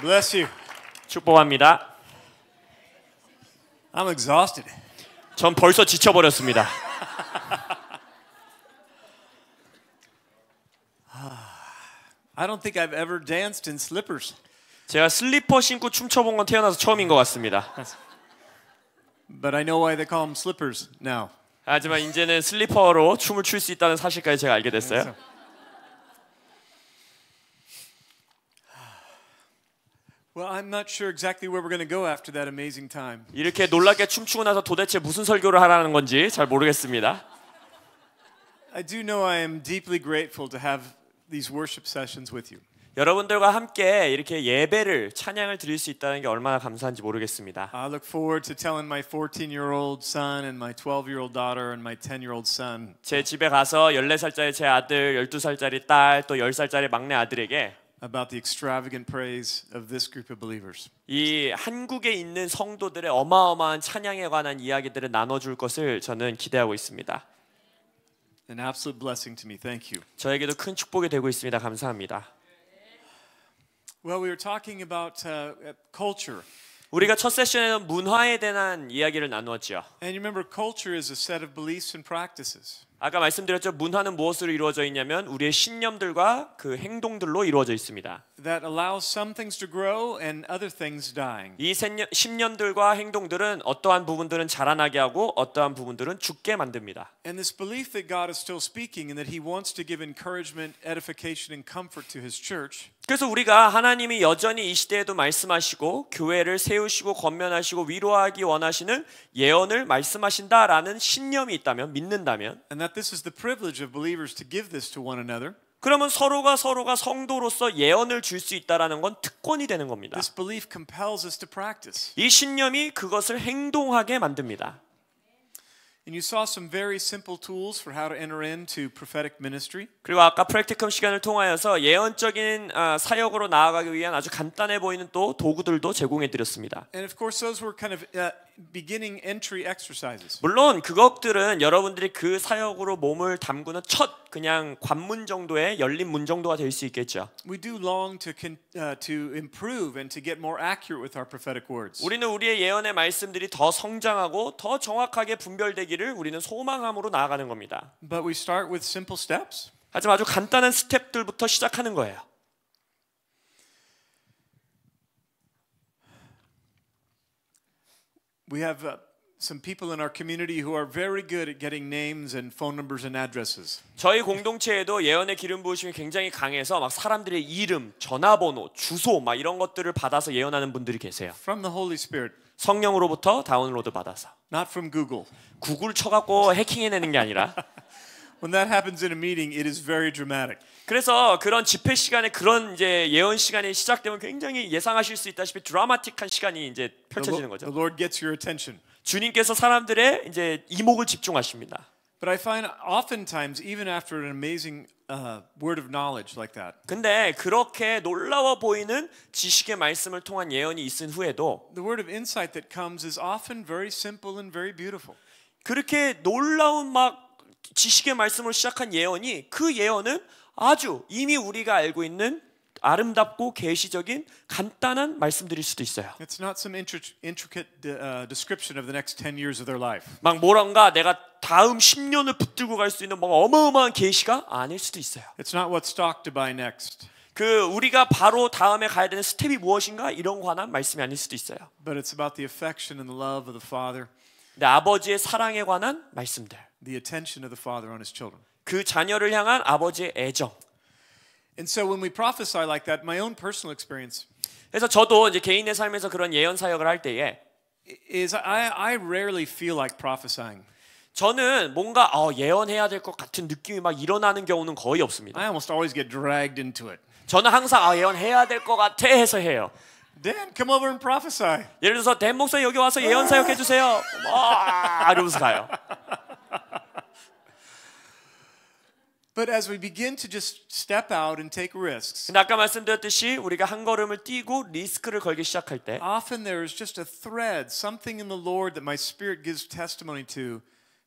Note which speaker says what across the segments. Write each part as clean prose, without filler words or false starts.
Speaker 1: Bless you.
Speaker 2: 축복합니다.
Speaker 1: I'm exhausted.
Speaker 2: 전 벌써 지쳐버렸습니다.
Speaker 1: I don't think I've ever danced in slippers.
Speaker 2: 제가 슬리퍼 신고 춤춰본 건 태어나서 처음인 것 같습니다.
Speaker 1: But I know why they call them slippers now.
Speaker 2: 하지만 이제는 슬리퍼로 춤을 출 수 있다는 사실까지 제가 알게 됐어요.
Speaker 1: Well, I'm not sure exactly where we're going to go after that amazing time.
Speaker 2: 이렇게 놀랍게 춤추고 나서 도대체 무슨 설교를 하라는 건지 잘 모르겠습니다.
Speaker 1: I do know I am deeply grateful to have these worship sessions with you.
Speaker 2: 여러분들과 함께 이렇게 예배를 찬양을 드릴 수 있다는 게 얼마나 감사한지 모르겠습니다.
Speaker 1: I look forward to telling my 14-year-old son and my 12-year-old daughter and my 10-year-old son
Speaker 2: 제 집에 가서 14살짜리 제 아들, 12살짜리 딸, 또 10살짜리 막내 아들에게
Speaker 1: about the extravagant praise of this group of believers.
Speaker 2: 이 한국에 있는 성도들의 어마어마한 찬양에 관한 이야기들을 나눠줄 것을 저는 기대하고 있습니다.
Speaker 1: An absolute blessing to me. Thank you.
Speaker 2: 저에게도 큰 축복이 되고 있습니다. 감사합니다.
Speaker 1: Well, we were talking about culture.
Speaker 2: 우리가 첫 세션에는 문화에 대한 이야기를 나누었죠.
Speaker 1: And you remember, culture is a set of beliefs and practices.
Speaker 2: 아까 말씀드렸죠. 문화는 무엇으로 이루어져 있냐면 우리의 신념들과 그 행동들로 이루어져 있습니다.
Speaker 1: That allows some things to grow and other things dying.
Speaker 2: 이 신념들과 행동들은 어떠한 부분들은 자라나게 하고 어떠한 부분들은 죽게 만듭니다.
Speaker 1: And this belief that God is still speaking and that He wants to give encouragement, edification, and comfort to His church.
Speaker 2: 그래서 우리가 하나님이 여전히 이 시대에도 말씀하시고 교회를 세우시고 권면하시고 위로하기 원하시는 예언을 말씀하신다라는 신념이 있다면 믿는다면
Speaker 1: And that this is the privilege of believers to give this to one another.
Speaker 2: 그러면 서로가 성도로서 예언을 줄 수 있다라는 건 특권이 되는 겁니다.
Speaker 1: This belief compels us to practice.
Speaker 2: 이 신념이 그것을 행동하게 만듭니다.
Speaker 1: And you saw some very simple tools for how to enter into prophetic ministry.
Speaker 2: 그리고 아까 프랙티컴 시간을 통하여서 예언적인 사역으로 나아가기 위한 아주 간단해 보이는 또 도구들도 제공해 드렸습니다.
Speaker 1: And of course those were kind of beginning entry exercises.
Speaker 2: 물론 그것들은 여러분들이 그 사역으로 몸을 담그는 첫 그냥 관문 정도의 열린 문 정도가 될 수 있겠죠.
Speaker 1: We do long to improve and to get more accurate with our prophetic words.
Speaker 2: 우리는 우리의 예언의 말씀들이 더 성장하고 더 정확하게 분별되기를 우리는 소망함으로 나아가는 겁니다.
Speaker 1: But we start with simple steps.
Speaker 2: 하지만 아주 간단한 스텝들부터 시작하는 거예요.
Speaker 1: We have some people in our community who are very good at getting names and phone numbers and addresses.
Speaker 2: 저희 공동체에도 예언의 기름 부으심이 굉장히 강해서 막 사람들의 이름, 전화번호, 주소 막 이런 것들을 받아서 예언하는 분들이 계세요.
Speaker 1: From the Holy Spirit.
Speaker 2: 성령으로부터 다운로드 받아서.
Speaker 1: Not from Google.
Speaker 2: 구글 쳐갖고 해킹해내는 게 아니라.
Speaker 1: When that happens in a meeting, it is very dramatic.
Speaker 2: 그래서 그런 집회 시간에 그런 이제 예언 시간이 시작되면 굉장히 예상하실 수 있다시피 드라마틱한 시간이 이제 펼쳐지는 거죠.
Speaker 1: The Lord gets your attention.
Speaker 2: 주님께서 사람들의 이제 이목을 집중하십니다.
Speaker 1: But I find oftentimes, even after an amazing word of knowledge like that,
Speaker 2: 근데 그렇게 놀라워 보이는 지식의 말씀을 통한 예언이 있은 후에도
Speaker 1: the word of insight that comes is often very simple and very beautiful.
Speaker 2: 그렇게 놀라운 막 지식의 말씀으로 시작한 예언이 그 예언은 아주 이미 우리가 알고 있는 아름답고 계시적인 간단한 말씀들일 수도 있어요.
Speaker 1: It's not some intricate description of the next 10 years of their life.
Speaker 2: 막 뭐란가 내가 다음 10년을 붙들고 갈 수 있는 뭔가 어마어마한 계시가 아닐 수도 있어요.
Speaker 1: It's not what stock to buy next.
Speaker 2: 그 우리가 바로 다음에 가야 되는 스텝이 무엇인가 이런 관한 말씀이 아닐 수도 있어요.
Speaker 1: But it's about the affection and the love of the Father.
Speaker 2: 근데 아버지의 사랑에 관한 말씀들.
Speaker 1: The attention of the Father on His children.
Speaker 2: 그 자녀를 향한 아버지의 애정.
Speaker 1: And so when we prophesy like that, my own personal experience
Speaker 2: 그래서 저도 이제 개인의 삶에서 그런 예언 사역을 할 때에
Speaker 1: is I rarely feel like prophesying.
Speaker 2: 저는 뭔가 예언해야 될 것 같은 느낌이 막 일어나는 경우는 거의 없습니다.
Speaker 1: I almost always get dragged into it.
Speaker 2: 저는 항상 예언해야 될 것 같아 해서 해요.
Speaker 1: Dan, come over and prophesy.
Speaker 2: 예를 들어서 댄 목사님 여기 와서 예언 사역해 주세요. 이러면서 가요.
Speaker 1: But as we begin to just step out and take risks,
Speaker 2: 근데 아까 말씀드렸듯이 우리가 한 걸음을 뛰고 리스크를 걸기 시작할 때
Speaker 1: often there is just a thread, something in the Lord that my spirit gives testimony to.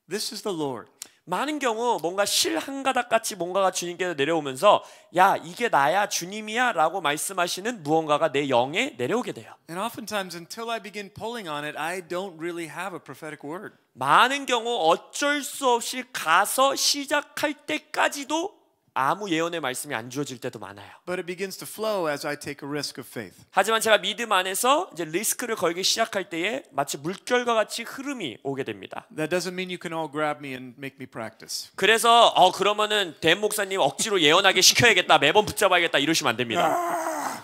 Speaker 1: This is the Lord.
Speaker 2: 많은 경우 뭔가 실 한 가닥 같이 뭔가가 주님께서 내려오면서 야 이게 나야 주님이야 라고 말씀하시는 무언가가 내 영에 내려오게 돼요.
Speaker 1: And oftentimes until I begin pulling on it, I don't really have a prophetic word.
Speaker 2: 많은 경우 어쩔 수 없이 가서 시작할 때까지도 아무 예언의 말씀이 안 주어질 때도 많아요.
Speaker 1: But it begins to flow as I take a risk of faith.
Speaker 2: 하지만 제가 믿음 안에서 이제 리스크를 걸기 시작할 때에 마치 물결과 같이 흐름이 오게 됩니다.
Speaker 1: That doesn't mean you can all grab me and make me practice.
Speaker 2: 그래서 그러면은 댄 목사님 억지로 예언하게 시켜야겠다, 매번 붙잡아야겠다 이러시면 안 됩니다.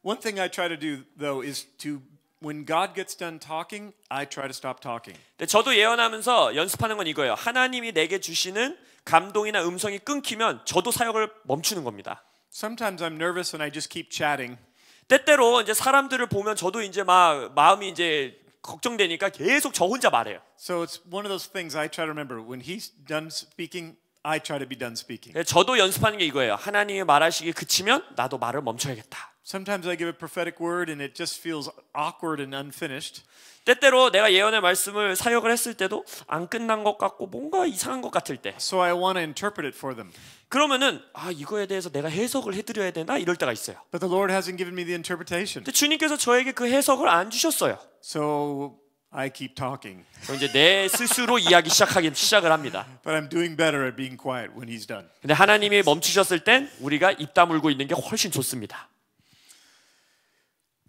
Speaker 1: One thing I try to do though is to when God gets done talking, I try to stop talking.
Speaker 2: 근데 저도 예언하면서 연습하는 건 이거예요. 하나님이 내게 주시는 감동이나 음성이 끊기면 저도 사역을 멈추는 겁니다.
Speaker 1: Sometimes I'm nervous and I just keep chatting.
Speaker 2: 때때로 이제 사람들을 보면 저도 이제 막 마음이 이제 걱정되니까 계속 저 혼자 말해요.
Speaker 1: So it's one of those things I try to remember. When he's done speaking, I try to be done speaking.
Speaker 2: 저도 연습하는 게 이거예요. 하나님이 말하시기 그치면 나도 말을 멈춰야겠다.
Speaker 1: Sometimes I give a prophetic word and it just feels awkward and unfinished.
Speaker 2: 때때로 내가 예언의 말씀을 사역을 했을 때도 안 끝난 것 같고 뭔가 이상한 것 같을 때
Speaker 1: So I want to interpret it for them.
Speaker 2: 그러면은 이거에 대해서 내가 해석을 해드려야 되나 이럴 때가 있어요.
Speaker 1: But the Lord hasn't given me the interpretation.
Speaker 2: 근데 주님께서 저에게 그 해석을 안 주셨어요.
Speaker 1: So I keep talking.
Speaker 2: 그럼 이제 내 스스로 이야기 시작을 합니다.
Speaker 1: But I'm doing better at being quiet when he's done.
Speaker 2: 근데 하나님이 멈추셨을 땐 우리가 입 다물고 있는 게 훨씬 좋습니다.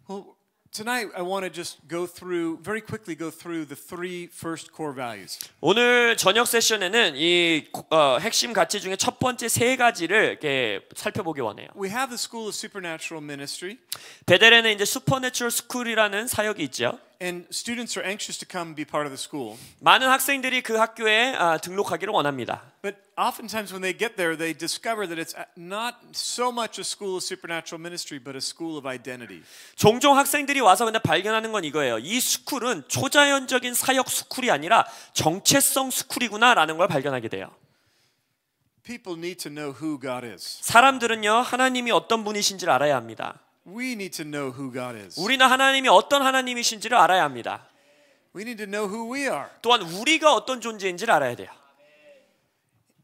Speaker 1: Well, tonight I want to just very quickly go through the three first core values.
Speaker 2: 오늘 저녁 세션에는 이 핵심 가치 중에 첫 번째 세 가지를 이렇게 살펴보기 원해요.
Speaker 1: We have the School of Supernatural Ministry,
Speaker 2: 베델에는 이제 슈퍼내추럴 스쿨이라는 사역이 있죠.
Speaker 1: and students are anxious to come and be part of the school.
Speaker 2: 많은 학생들이 그 학교에 등록하기를 원합니다.
Speaker 1: But oftentimes when they get there, they discover that it's not so much a school of supernatural ministry, but a school of identity.
Speaker 2: 종종 학생들이 와서 근데 발견하는 건 이거예요. 이 스쿨은 초자연적인 사역 스쿨이 아니라 정체성 스쿨이구나라는 걸 발견하게 돼요.
Speaker 1: People need to know who God is.
Speaker 2: 사람들은요 하나님이 어떤 분이신지를 알아야 합니다.
Speaker 1: We need to know who God is.
Speaker 2: 우리는 하나님이 어떤 하나님이신지를 알아야 합니다.
Speaker 1: We need to know who we are.
Speaker 2: 또한 우리가 어떤 존재인지를 알아야 돼요.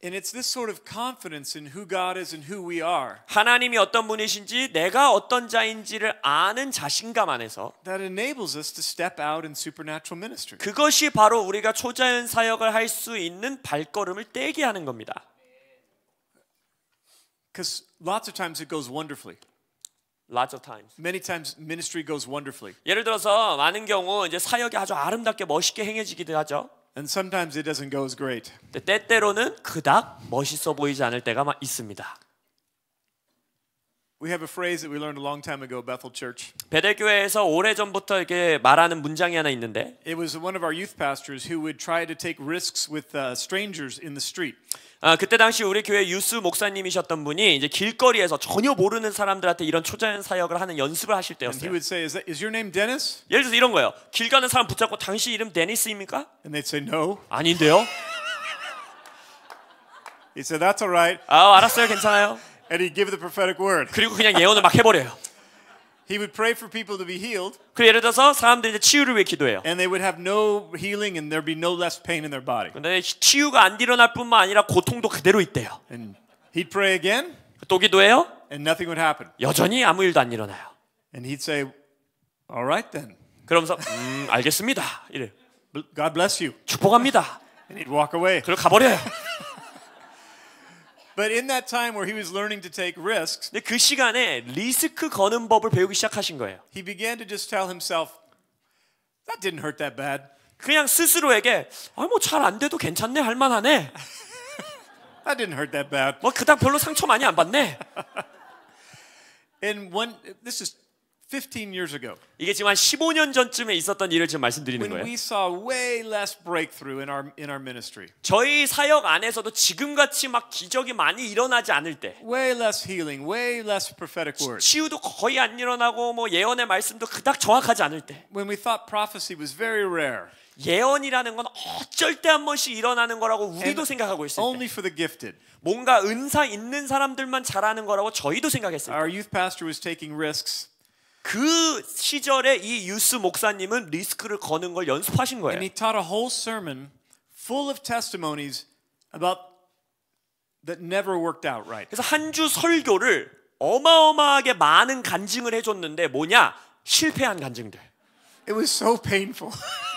Speaker 1: And it's this sort of confidence in who God is and who we are
Speaker 2: 하나님이 어떤 분이신지 내가 어떤 자인지를 아는 자신감 안에서
Speaker 1: that enables us to step out in supernatural ministry.
Speaker 2: 그것이 바로 우리가 초자연 사역을 할 수 있는 발걸음을 떼게 하는 겁니다.
Speaker 1: Because lots of times it goes wonderfully.
Speaker 2: Lots of times.
Speaker 1: Many times ministry goes wonderfully.
Speaker 2: 예를 들어서 많은 경우 이제 사역이 아주 아름답게 멋있게 행해지기도 하죠.
Speaker 1: And sometimes it doesn't go as great.
Speaker 2: 근데 때때로는 그닥 멋있어 보이지 않을 때가 막 있습니다.
Speaker 1: We have a phrase that we learned a long time ago, Bethel Church.
Speaker 2: 베델교회에서 오래전부터 이렇게 말하는 문장이 하나 있는데
Speaker 1: It was one of our youth pastors who would try to take risks with strangers in the street.
Speaker 2: 그때 당시 우리 교회 유스 목사님이셨던 분이 이제 길거리에서 전혀 모르는 사람들한테 이런 초자연 사역을 하는 연습을 하실
Speaker 1: And he
Speaker 2: 때였어요.
Speaker 1: would say, is your name Dennis?
Speaker 2: 예를 들어서 이런 거예요. 길 가는 사람 붙잡고 당신 이름 데니스입니까?
Speaker 1: And they'd say, no.
Speaker 2: 아닌데요.
Speaker 1: He said, that's all right.
Speaker 2: 알았어요, 괜찮아요.
Speaker 1: And he'd give the prophetic word.
Speaker 2: 그리고 그냥 예언을 막 해버려요.
Speaker 1: He would pray for people to be healed.
Speaker 2: 그 예를 들어서 사람들이 이제 치유를 위해 기도해요.
Speaker 1: And they would have no healing and there'd be no less pain in their body.
Speaker 2: 근데 치유가 안 일어날 뿐만 아니라 고통도 그대로 있대요.
Speaker 1: And he'd pray again
Speaker 2: 또 기도해요.
Speaker 1: and nothing would happen.
Speaker 2: 여전히 아무 일도 안 일어나요.
Speaker 1: And he'd say, all right then.
Speaker 2: 그러면서 알겠습니다. 이래.
Speaker 1: God bless you.
Speaker 2: 축복합니다.
Speaker 1: And he'd walk away.
Speaker 2: 그리고 가버려요.
Speaker 1: But in that time where he was learning to take risks,
Speaker 2: 근데 그 시간에 리스크 거는 법을 배우기 시작하신 거예요.
Speaker 1: he began to just tell himself, that didn't hurt that bad.
Speaker 2: 그냥 스스로에게 뭐 잘 안 돼도 괜찮네 할 만하네.
Speaker 1: That didn't hurt that bad.
Speaker 2: 뭐 그닥 별로 상처 많이 안 받네.
Speaker 1: And this is 15 years ago,
Speaker 2: 이게 지금 한 15년 전쯤에 있었던 일을 지금 말씀드리는
Speaker 1: when
Speaker 2: 거예요.
Speaker 1: we saw way less breakthrough in our ministry,
Speaker 2: 저희 사역 안에서도 지금같이 막 기적이 많이 일어나지 않을 때
Speaker 1: way less healing, way less prophetic word.
Speaker 2: 치유도 거의 안 일어나고 뭐 예언의 말씀도 그닥 정확하지 않을 때
Speaker 1: When we thought prophecy was very rare,
Speaker 2: 예언이라는 건 어쩔 때 한 번씩 일어나는 거라고 우리도 생각하고 있을
Speaker 1: only
Speaker 2: 때
Speaker 1: for the gifted.
Speaker 2: 뭔가 은사 있는 사람들만 잘하는 거라고 저희도 생각했을 때
Speaker 1: Our youth pastor was taking risks,
Speaker 2: 그 시절에 이 유스 목사님은 리스크를 거는 걸 연습하신
Speaker 1: and
Speaker 2: 거예요.
Speaker 1: he taught a whole sermon full of testimonies about that never worked out right.
Speaker 2: 그래서 한 주 설교를 어마어마하게 많은 간증을 해줬는데 뭐냐? 실패한 간증들.
Speaker 1: It was so painful.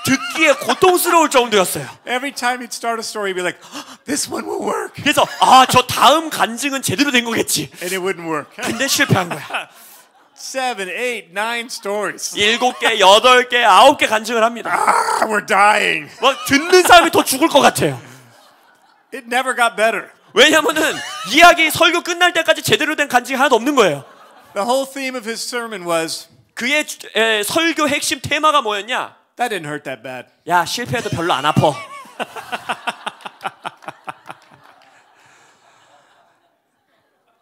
Speaker 2: 듣기에 고통스러울 정도였어요.
Speaker 1: Every time he'd start a story, he'd be like, "This one will work,"
Speaker 2: 그래서 저 다음 간증은 제대로 된 거겠지.
Speaker 1: and it wouldn't work.
Speaker 2: 근데 실패한 거야.
Speaker 1: 7, 8, 9 stories.
Speaker 2: 7개, 8개, 9개 간증을 합니다.
Speaker 1: We're dying.
Speaker 2: 막 듣는 사람이 더 죽을 것 같아요.
Speaker 1: It never got better.
Speaker 2: 왜냐면은 이야기 설교 끝날 때까지 제대로 된 간증이 하나도 없는 거예요.
Speaker 1: The whole theme of his sermon was,
Speaker 2: 그의 설교 핵심 테마가 뭐였냐?
Speaker 1: that didn't hurt that bad.
Speaker 2: 야, 실패해도 별로 안 아파.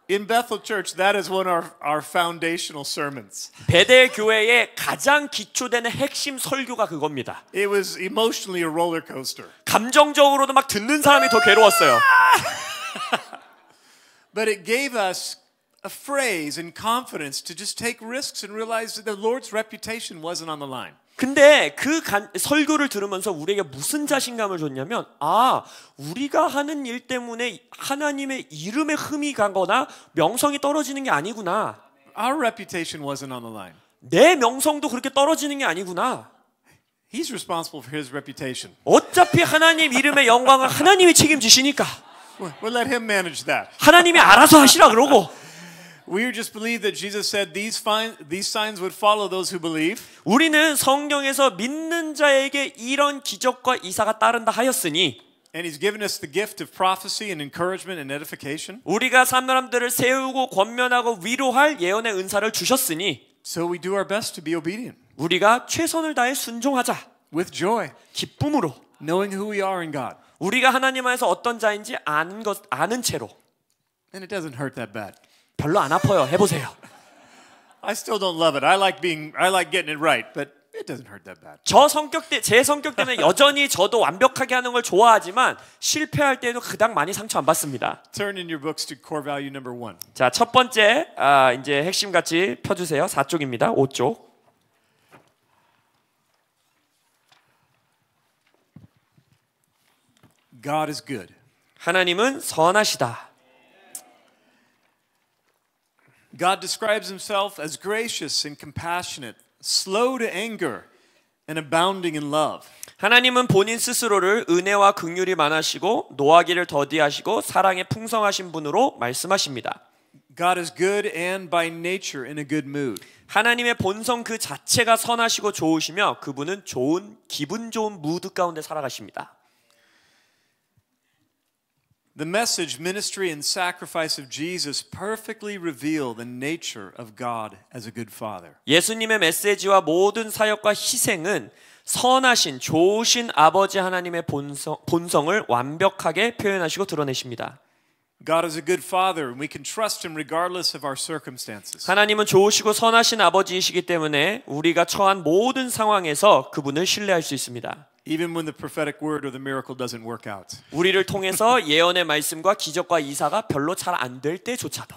Speaker 1: In Bethel Church, that is one of our foundational sermons.
Speaker 2: 베델 교회의 가장 기초되는 핵심 설교가 그겁니다.
Speaker 1: It was emotionally a roller coaster.
Speaker 2: 감정적으로도 막 듣는 사람이 더 괴로웠어요.
Speaker 1: But it gave us a phrase and confidence to just take risks and realize that the Lord's reputation wasn't on the line.
Speaker 2: 근데 그 설교를 들으면서 우리에게 무슨 자신감을 줬냐면 우리가 하는 일 때문에 하나님의 이름에 흠이 가거나 명성이 떨어지는 게 아니구나.
Speaker 1: Our reputation wasn't on the line.
Speaker 2: 내 명성도 그렇게 떨어지는 게 아니구나.
Speaker 1: He's responsible for his reputation.
Speaker 2: 어차피 하나님 이름의 영광을 하나님이 책임지시니까
Speaker 1: We'll let him manage that.
Speaker 2: 하나님이 알아서 하시라 그러고
Speaker 1: We just believe that Jesus said these signs would follow those who believe.
Speaker 2: 우리는 성경에서 믿는 자에게 이런 기적과 이사가 따른다 하였으니
Speaker 1: And he's given us the gift of prophecy and encouragement and edification.
Speaker 2: 우리가 사람들을 세우고 권면하고 위로할 예언의 은사를 주셨으니
Speaker 1: So we do our best to be obedient.
Speaker 2: 우리가 최선을 다해 순종하자.
Speaker 1: With joy.
Speaker 2: 기쁨으로.
Speaker 1: Knowing who we are in God.
Speaker 2: 우리가 하나님 안에서 어떤 자인지 아는 채로.
Speaker 1: And it doesn't hurt that bad.
Speaker 2: 별로 안 아파요. 해보세요.
Speaker 1: I still don't love it. I like getting it right, but it doesn't hurt that bad.
Speaker 2: 제 성격 때문에 여전히 저도 완벽하게 하는 걸 좋아하지만 실패할 때도 그닥 많이 상처 안 받습니다.
Speaker 1: Turn in your books to core value number 1.
Speaker 2: 자, 첫 번째 이제 핵심 같이 펴주세요. 4쪽입니다. 5쪽.
Speaker 1: God is good.
Speaker 2: 하나님은 선하시다.
Speaker 1: God describes himself as gracious and compassionate, slow to anger, and abounding in love.
Speaker 2: 하나님은 본인 스스로를 은혜와 긍휼이 많으시고 노하기를 더디하시고 사랑에 풍성하신 분으로 말씀하십니다.
Speaker 1: God is good and by nature in a good mood.
Speaker 2: 하나님의 본성 그 자체가 선하시고 좋으시며 그분은 기분 좋은 무드 가운데 살아가십니다.
Speaker 1: The message, ministry, and sacrifice of Jesus perfectly reveal the nature of God as a good father.
Speaker 2: 예수님의 메시지와 모든 사역과 희생은 선하신 좋으신 아버지 하나님의 본성을 완벽하게 표현하시고 드러내십니다.
Speaker 1: God is a good father and we can trust him regardless of our circumstances.
Speaker 2: 하나님은 좋으시고 선하신 아버지이시기 때문에 우리가 처한 모든 상황에서 그분을 신뢰할 수 있습니다.
Speaker 1: Even when the prophetic word or the miracle doesn't work out.
Speaker 2: 우리를 통해서 예언의 말씀과 기적과 이사가 별로 잘 안 될 때조차도.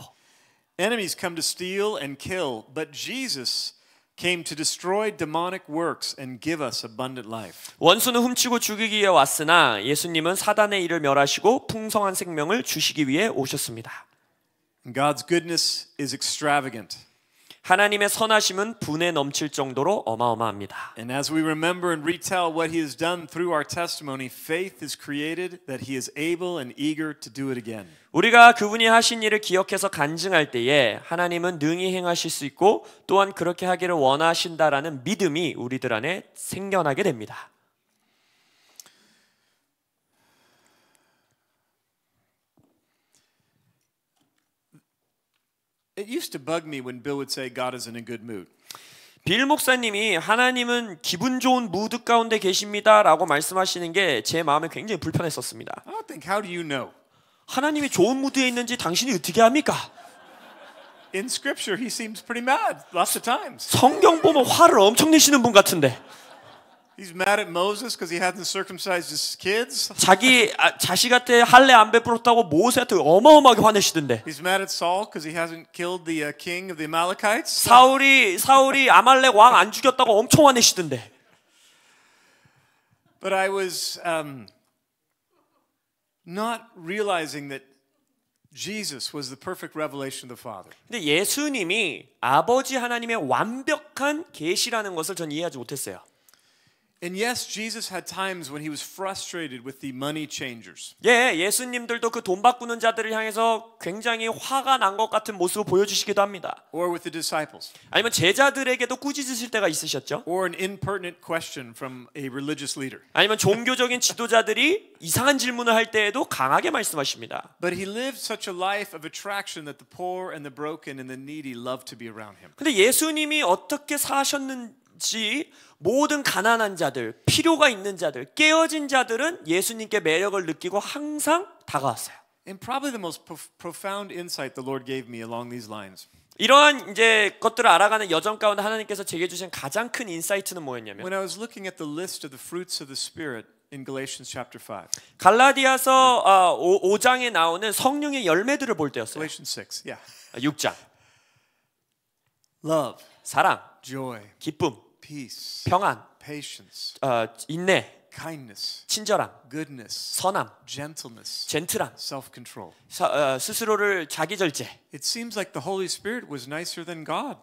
Speaker 1: Enemies come to steal and kill, but Jesus came to destroy demonic works and give us abundant life.
Speaker 2: 원수는 훔치고 죽이기 위해 왔으나 예수님은 사단의 일을 멸하시고 풍성한 생명을 주시기 위해 오셨습니다.
Speaker 1: God's goodness is extravagant.
Speaker 2: 하나님의 선하심은 분에 넘칠 정도로 어마어마합니다.
Speaker 1: And as we remember and retell what he has done through our testimony, faith is created that he is able and eager to do it again.
Speaker 2: 우리가 그분이 하신 일을 기억해서 간증할 때에 하나님은 능히 행하실 수 있고 또한 그렇게 하기를 원하신다라는 믿음이 우리들 안에 생겨나게 됩니다.
Speaker 1: It used to bug me when Bill would say God is in a good mood.
Speaker 2: 빌 목사님이 하나님은 기분 좋은 무드 가운데 계십니다라고 말씀하시는 게 제 마음에 굉장히 불편했었습니다.
Speaker 1: I would think, how do you know?
Speaker 2: 하나님이 좋은 무드에 있는지 당신이 어떻게 합니까?
Speaker 1: In Scripture, he seems pretty mad lots of times.
Speaker 2: 성경 보면 화를 엄청 내시는 분 같은데
Speaker 1: He's mad at Moses because he hasn't circumcised his kids.
Speaker 2: 자기 자식한테 할례 안 베풀었다고 모세한테 어마어마하게 화내시던데
Speaker 1: He's mad at Saul because he hasn't killed the king of the Amalekites.
Speaker 2: 사울이 아말렉 왕 안 죽였다고 엄청 화내시던데
Speaker 1: But I was not realizing that Jesus was the perfect revelation of the Father.
Speaker 2: 근데 예수님이 아버지 하나님의 완벽한 계시라는 것을 전 이해하지 못했어요.
Speaker 1: And yes, Jesus had times when he was frustrated with the money changers.
Speaker 2: 예, 예수님들도 그 돈 바꾸는 자들을 향해서 굉장히 화가 난 것 같은 모습을 보여주시기도 합니다.
Speaker 1: Or with the disciples.
Speaker 2: 아니면 제자들에게도 꾸짖으실 때가 있으셨죠.
Speaker 1: Or an impertinent question from a religious leader.
Speaker 2: 아니면 종교적인 지도자들이 이상한 질문을 할 때에도 강하게 말씀하십니다.
Speaker 1: But he lived such a life of attraction that the poor and the broken and the needy loved to be around him.
Speaker 2: 근데 예수님이 어떻게 사셨는지 모든 가난한 자들, 필요가 있는 자들, 깨어진 자들은 예수님께 매력을 느끼고 항상 다가왔어요.
Speaker 1: And probably the most profound insight the Lord gave me along these lines.
Speaker 2: 이러한 이제 것들을 알아가는 여정 가운데 하나님께서 제게 주신 가장 큰 인사이트는 뭐였냐면
Speaker 1: When I was looking at the list of the fruits of the Spirit in Galatians chapter 5.
Speaker 2: 갈라디아서 5장에 나오는 성령의 열매들을 볼 때였어요.
Speaker 1: Galatians 6, yeah.
Speaker 2: 6장.
Speaker 1: Love,
Speaker 2: 사랑,
Speaker 1: joy,
Speaker 2: 기쁨,
Speaker 1: peace,
Speaker 2: 평안,
Speaker 1: patience,
Speaker 2: 인내,
Speaker 1: kindness,
Speaker 2: 친절함,
Speaker 1: goodness,
Speaker 2: 선함,
Speaker 1: gentleness,
Speaker 2: 젠틀함,
Speaker 1: self-control.
Speaker 2: 스스로를 자기절제.
Speaker 1: It seems like the Holy Spirit was nicer than God.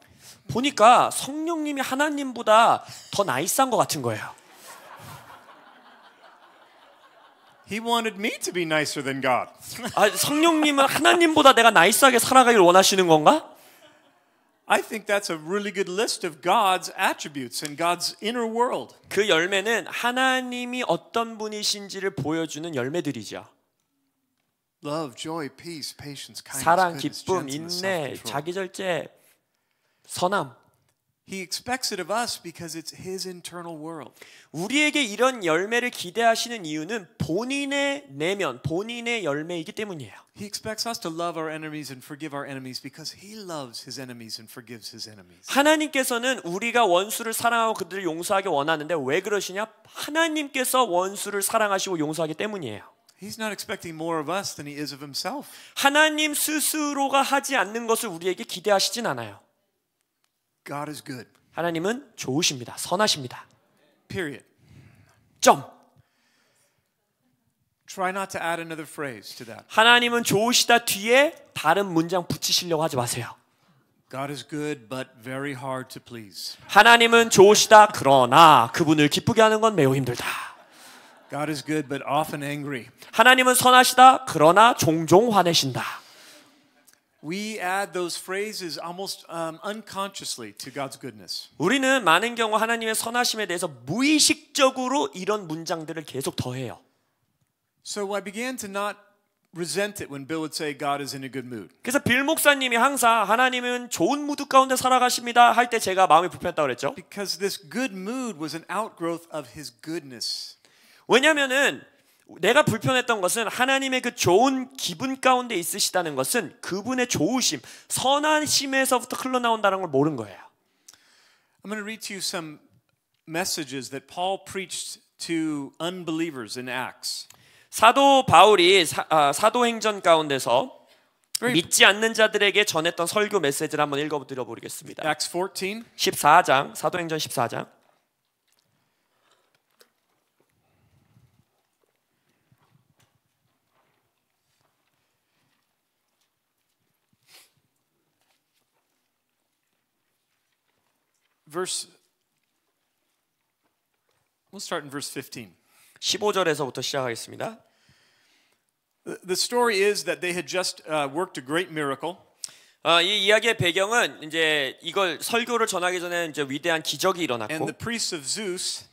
Speaker 2: 보니까 성령님이 하나님보다 더 나이스한 것 같은 거예요.
Speaker 1: He wanted me to be nicer than God.
Speaker 2: 성령님은 하나님보다 내가 나이스하게 살아가길 원하시는 건가?
Speaker 1: I think that's a really good list of God's attributes and God's inner world.
Speaker 2: 그 열매는 하나님이 어떤 분이신지를 보여주는 열매들이죠.
Speaker 1: Love, joy, peace, patience, kindness,
Speaker 2: 사랑,
Speaker 1: goodness,
Speaker 2: 기쁨,
Speaker 1: gentleness,
Speaker 2: 인내,
Speaker 1: self-control.
Speaker 2: 자기절제, 선함.
Speaker 1: He expects it of us because it's His internal world.
Speaker 2: 우리에게 이런 열매를 기대하시는 이유는 본인의 내면, 본인의 열매이기 때문이에요.
Speaker 1: He expects us to love our enemies and forgive our enemies because He loves His enemies and forgives His enemies.
Speaker 2: 하나님께서는 우리가 원수를 사랑하고 그들을 용서하기 원하는데 왜 그러시냐? 하나님께서 원수를 사랑하시고 용서하기 때문이에요.
Speaker 1: He's not expecting more of us than He is of Himself.
Speaker 2: 하나님 스스로가 하지 않는 것을 우리에게 기대하시진 않아요.
Speaker 1: God is good.
Speaker 2: 하나님은 좋으십니다. 선하십니다.
Speaker 1: Period.
Speaker 2: 점.
Speaker 1: Try not to add another phrase to that.
Speaker 2: 하나님은 좋으시다 뒤에 다른 문장 붙이시려고 하지 마세요.
Speaker 1: God is good but very hard to please.
Speaker 2: 하나님은 좋으시다 그러나 그분을 기쁘게 하는 건 매우 힘들다.
Speaker 1: God is good but often angry.
Speaker 2: 하나님은 선하시다 그러나 종종 화내신다.
Speaker 1: We add those phrases almost unconsciously to God's goodness.
Speaker 2: 우리는 많은 경우 하나님의 선하심에 대해서 무의식적으로 이런 문장들을 계속 더해요.
Speaker 1: So I began to not resent it when Bill would say God is in a good mood.
Speaker 2: 그래서 빌 목사님이 항상 하나님은 좋은 무드 가운데 살아가십니다 할 때 제가 마음이 불편했다고 그랬죠.
Speaker 1: Because this good mood was an outgrowth of His goodness.
Speaker 2: 왜냐면은 내가 불편했던 것은 하나님의 그 좋은 기분 가운데 있으시다는 것은 그분의 좋으심, 선하심에서부터 흘러나온다는 걸 모른 거예요.
Speaker 1: I'm going to read to you some messages that Paul preached to unbelievers in Acts.
Speaker 2: 사도 바울이 사도행전 가운데서 믿지 않는 자들에게 전했던 설교 메시지를 한번 읽어드려 보겠습니다.
Speaker 1: Acts 14.
Speaker 2: 14장, 사도행전 14장.
Speaker 1: We'll start in verse 15.
Speaker 2: 15절에서부터 시작하겠습니다.
Speaker 1: The story is that they had just worked a great miracle.
Speaker 2: 이 이야기의 배경은 이제 이걸 설교를 전하기 전에 이제 위대한 기적이 일어났고
Speaker 1: And the priests of Zeus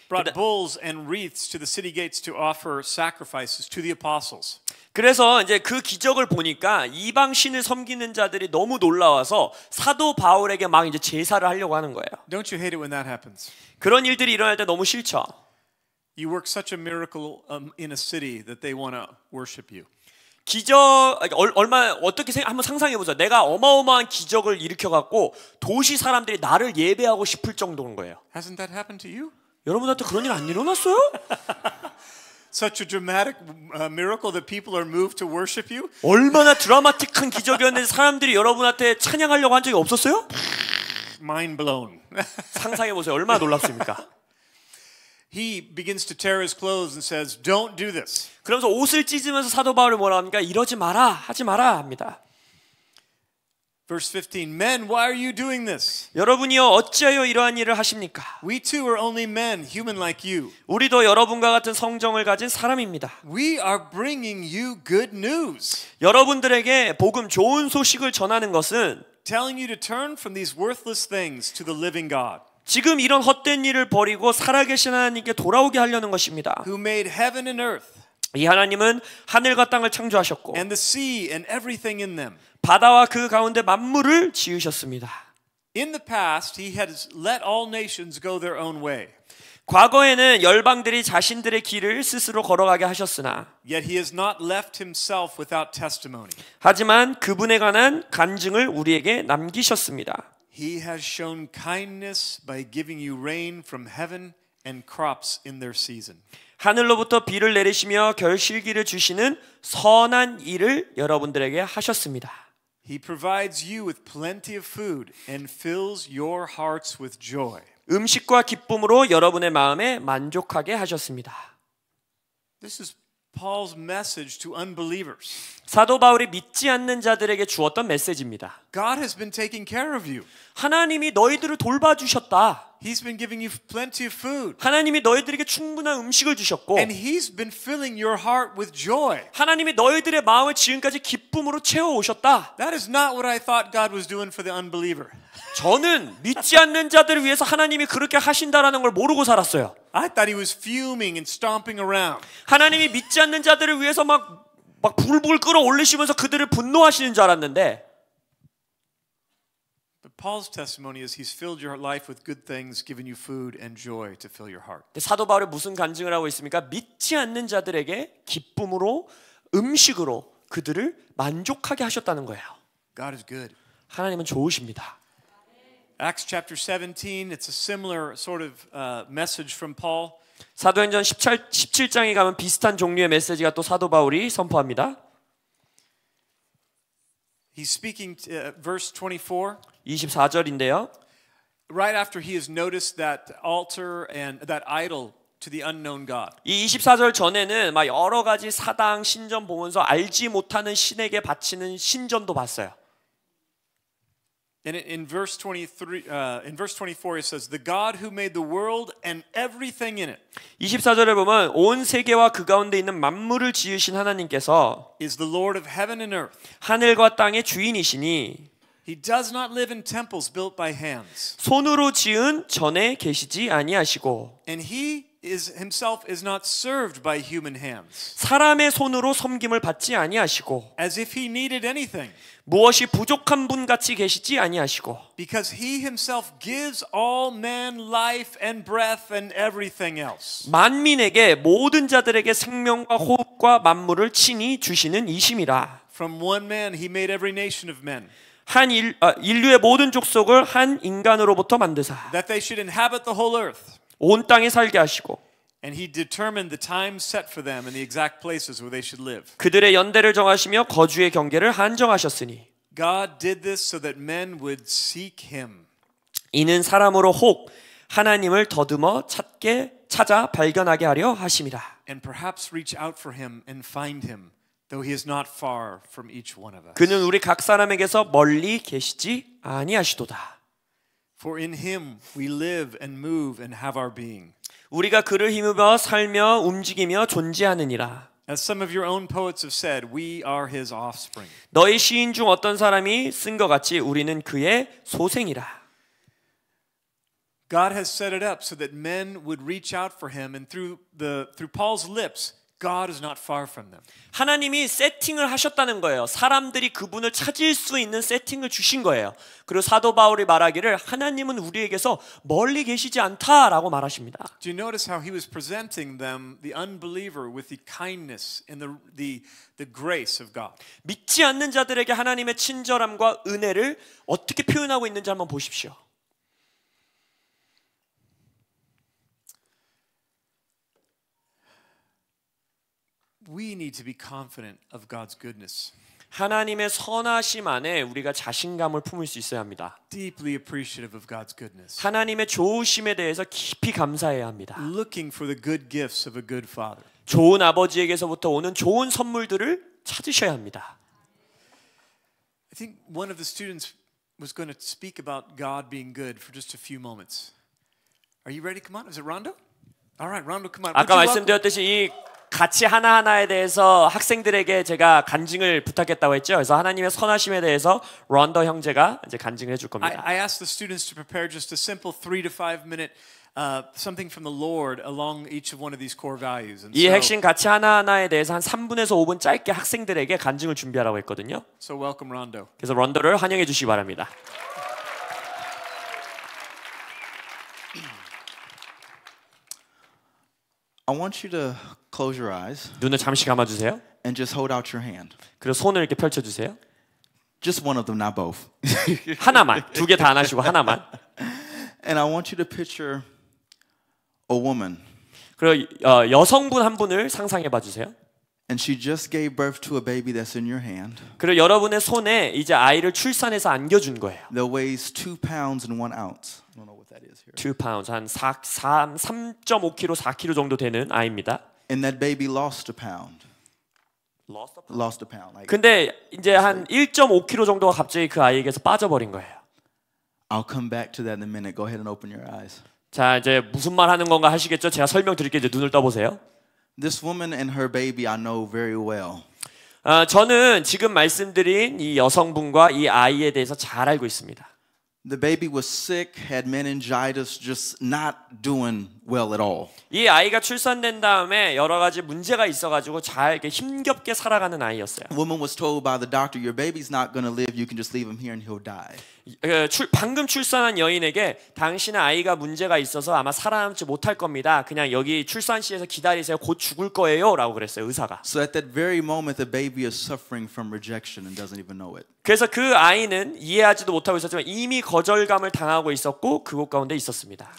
Speaker 1: brought bulls and wreaths to the city gates to offer sacrifices to the apostles.
Speaker 2: 그래서 이제 그 기적을 보니까 이방 신을 섬기는 자들이 너무 놀라워서 사도 바울에게 막 이제 제사를 하려고 하는 거예요.
Speaker 1: Don't you hate it when that happens?
Speaker 2: 그런 일들이 일어날 때 너무 싫죠.
Speaker 1: You work such a miracle in a city that they want to worship you.
Speaker 2: 기적 얼마 어떻게 한번 상상해 보자. 내가 어마어마한 기적을 일으켜 갖고 도시 사람들이 나를 예배하고 싶을 정도인 거예요.
Speaker 1: Hasn't that happened to you?
Speaker 2: 여러분한테 그런 일 안 일어났어요?
Speaker 1: Such a dramatic miracle that people are moved to worship you?
Speaker 2: 얼마나 드라마틱한 기적이었는데 사람들이 여러분한테 찬양하려고 한 적이 없었어요?
Speaker 1: Mind blown.
Speaker 2: 상상해 보세요. 얼마나 놀랍습니까?
Speaker 1: he begins to tear his clothes and says, "Don't do this."
Speaker 2: 그러면서 옷을 찢으면서 사도 바울이 뭐라 합니까? 이러지 마라, 하지 마라 합니다.
Speaker 1: Verse 15, "Men, why are you doing this?
Speaker 2: 여러분이요 어찌하여 이러한 일을 하십니까?
Speaker 1: We too are only men, human like you.
Speaker 2: 우리도 여러분과 같은 성정을 가진 사람입니다.
Speaker 1: We are bringing you good news,
Speaker 2: 여러분들에게 복음 좋은 소식을 전하는 것은
Speaker 1: telling you to turn from these worthless things to the living God,
Speaker 2: 지금 이런 헛된 일을 버리고 살아계신 하나님께 돌아오게 하려는 것입니다.
Speaker 1: who made heaven and earth,
Speaker 2: 이 하나님은 하늘과 땅을 창조하셨고
Speaker 1: and the sea and everything in them.
Speaker 2: 바다와 그 가운데 만물을 지으셨습니다.
Speaker 1: In the past, he has let all nations go their own way.
Speaker 2: 과거에는 열방들이 자신들의 길을 스스로 걸어가게 하셨으나
Speaker 1: Yet he has not left himself without testimony.
Speaker 2: 하지만 그분에 관한 간증을 우리에게 남기셨습니다.
Speaker 1: He has shown kindness by giving you rain from heaven and crops in their season.
Speaker 2: 하늘로부터 비를 내리시며 결실기를 주시는 선한 일을 여러분들에게 하셨습니다.
Speaker 1: He provides you with plenty of food and fills your hearts with joy.
Speaker 2: 음식과 기쁨으로 여러분의 마음에 만족하게 하셨습니다.
Speaker 1: This is Paul's message to unbelievers.
Speaker 2: 사도 바울이 믿지 않는 자들에게 주었던 메시지입니다.
Speaker 1: God has been taking care of you.
Speaker 2: 하나님이 너희들을 돌봐주셨다.
Speaker 1: He's been giving you plenty of food.
Speaker 2: 하나님이 너희들에게 충분한 음식을 주셨고
Speaker 1: And he's been filling your heart with joy.
Speaker 2: 하나님이 너희들의 마음을 지금까지 기쁨으로 채워오셨다.
Speaker 1: That is not what I thought God was doing for the unbeliever.
Speaker 2: 저는 믿지 않는 자들을 위해서 하나님이 그렇게 하신다라는 걸 모르고 살았어요.
Speaker 1: I thought he was fuming and stomping around.
Speaker 2: 하나님이 믿지 않는 자들을 위해서 막 불불 끌어올리시면서 그들을 분노하시는 줄 알았는데
Speaker 1: But Paul's testimony is he's filled your life with good things, given you food and joy to fill your heart.
Speaker 2: 사도 바울이 무슨 간증을 하고 있습니까? 믿지 않는 자들에게 기쁨으로 음식으로 그들을 만족하게 하셨다는 거예요.
Speaker 1: God is good.
Speaker 2: 하나님은 좋으십니다.
Speaker 1: Acts chapter 17, it's a similar sort of message from Paul.
Speaker 2: 사도행전 17장에 가면 비슷한 종류의 메시지가 또 사도 바울이 선포합니다.
Speaker 1: He's speaking to, verse 24.
Speaker 2: 24절인데요.
Speaker 1: Right after he has noticed that altar and that idol to the unknown God.
Speaker 2: 이 24절 전에는 막 여러 가지 사당 신전 보면서 알지 못하는 신에게 바치는 신전도 봤어요.
Speaker 1: And in verse 23, in verse 24, it says, "The God who made the world and everything in it
Speaker 2: 24절에 보면 온 세계와 그 가운데 있는 만물을 지으신 하나님께서
Speaker 1: is the Lord of heaven and earth.
Speaker 2: 하늘과 땅의 주인이시니
Speaker 1: He does not live in temples built by hands,
Speaker 2: 손으로 지은 전에 계시지 아니하시고
Speaker 1: and he himself is not served by human hands,
Speaker 2: 사람의 손으로 섬김을 받지 아니하시고
Speaker 1: as if he needed anything,
Speaker 2: 무엇이 부족한 분 같이 계시지 아니하시고
Speaker 1: because he himself gives all men life and breath and everything else."
Speaker 2: 만민에게 모든 자들에게 생명과 호흡과 만물을 친히 주시는 이심이라.
Speaker 1: From one man he made every nation of men,
Speaker 2: 인류의 모든 족속을 한 인간으로부터 만드사
Speaker 1: that they should inhabit the whole earth.
Speaker 2: 온 땅에 살게 하시고
Speaker 1: And he determined the time set for them and the exact places where they should live.
Speaker 2: 그들의 연대를 정하시며 거주의 경계를 한정하셨으니
Speaker 1: God did this so that men would seek him.
Speaker 2: 이는 사람으로 혹 하나님을 더듬어 찾아 발견하게 하려 하심이라.
Speaker 1: And perhaps reach out for him and find him, though he is not far from each one of us.
Speaker 2: 그는 우리 각 사람에게서 멀리 계시지 아니하시도다.
Speaker 1: For in him we live and move and have our being.
Speaker 2: 우리가 그를 힘입어 살며 움직이며 존재하느니라.
Speaker 1: As some of your own poets have said, we are his offspring.
Speaker 2: 너희 시인 중 어떤 사람이 쓴 것 같이 우리는 그의 소생이라.
Speaker 1: God has set it up so that men would reach out for him, and through Paul's lips, God is not far from them.
Speaker 2: 하나님이 세팅을 하셨다는 거예요. 사람들이 그분을 찾을 수 있는 세팅을 주신 거예요. 그리고 사도 바울이 말하기를 하나님은 우리에게서 멀리 계시지 않다라고 말하십니다.
Speaker 1: Do you notice how he was presenting them, the unbeliever, with the kindness and the grace of God?
Speaker 2: 믿지 않는 자들에게 하나님의 친절함과 은혜를 어떻게 표현하고 있는지 한번 보십시오.
Speaker 1: We need to be confident of God's goodness.
Speaker 2: 하나님의 선하심 안에 우리가 자신감을 품을 수 있어야 합니다.
Speaker 1: Deeply appreciative of God's goodness.
Speaker 2: 하나님의 좋으심에 대해서 깊이 감사해야 합니다.
Speaker 1: Looking for the good gifts of a good father.
Speaker 2: 좋은 아버지에게서부터 오는 좋은 선물들을 찾으셔야 합니다.
Speaker 1: I think one of the students was going to speak about God being good for just a few moments. Are you ready? Come on. Is it Rondo? All right, Rondo, come on.
Speaker 2: 아까 말씀드렸듯이 이 가치 하나하나에 대해서 학생들에게 제가 간증을 부탁했다고 했죠. 그래서 하나님의 선하심에 대해서 런더 형제가 이제 간증을 해줄 겁니다.
Speaker 1: I asked the students to prepare just a simple 3 to 5 minute something from the Lord along each of one of these core values. And
Speaker 2: 이 핵심 가치 하나하나에 대해서 한 3분에서 5분 짧게 학생들에게 간증을 준비하라고 했거든요.
Speaker 1: so welcome Rondo.
Speaker 2: 그래서 런더를 환영해 주시기 바랍니다.
Speaker 3: I want you to close your eyes
Speaker 2: 눈을 잠시 감아주세요.
Speaker 3: and just hold out your hand.
Speaker 2: 그리고 손을 이렇게 펼쳐주세요.
Speaker 3: Just one of them, not both.
Speaker 2: 하나만, 두 개 다 안 하시고 하나만.
Speaker 3: And I want you to picture a woman.
Speaker 2: 그리고 여성분 한 분을 상상해 봐주세요.
Speaker 3: And she just gave birth to a baby that's in your hand
Speaker 2: 그리고 여러분의 손에 이제 아이를 출산해서 안겨준 거예요.
Speaker 3: that weighs 2 pounds and 1 ounce. I don't know what that is here.
Speaker 2: 2 pounds, 한 3.5kg, 4kg 정도 되는 아이입니다.
Speaker 3: And that baby lost a pound. Lost a pound. Like,
Speaker 2: 근데 이제 한 1.5kg 정도가 갑자기 그 아이에게서 빠져버린 거예요.
Speaker 3: I'll come back to that in a minute. Go ahead and open your eyes.
Speaker 2: 자, 이제 무슨 말 하는 건가 하시겠죠? 제가 설명드릴게요. 이제 눈을 떠보세요.
Speaker 3: This woman and her baby I know very well.
Speaker 2: 저는 지금 말씀드린 이 여성분과 이 아이에 대해서 잘 알고 있습니다.
Speaker 3: The baby was sick, had meningitis, just not doing well at all.
Speaker 2: 이 아이가 출산된 다음에 여러 가지 문제가 있어가지고 잘 이렇게 힘겹게 살아가는 아이였어요.
Speaker 3: The woman was told by the doctor, your baby's not going to live. You can just leave him here and he'll die.
Speaker 2: 방금 출산한 여인에게 당신의 아이가 문제가 있어서 아마 살아남지 못할 겁니다. 그냥 여기 출산실에서 기다리세요. 곧 죽을 거예요. 라고 그랬어요. 의사가.
Speaker 3: So at that very moment, the baby is suffering from rejection and doesn't even know it.
Speaker 2: 그래서 그 아이는 이해하지도 못하고 있었지만 이미 거절감을 당하고 있었고 그곳 가운데 있었습니다.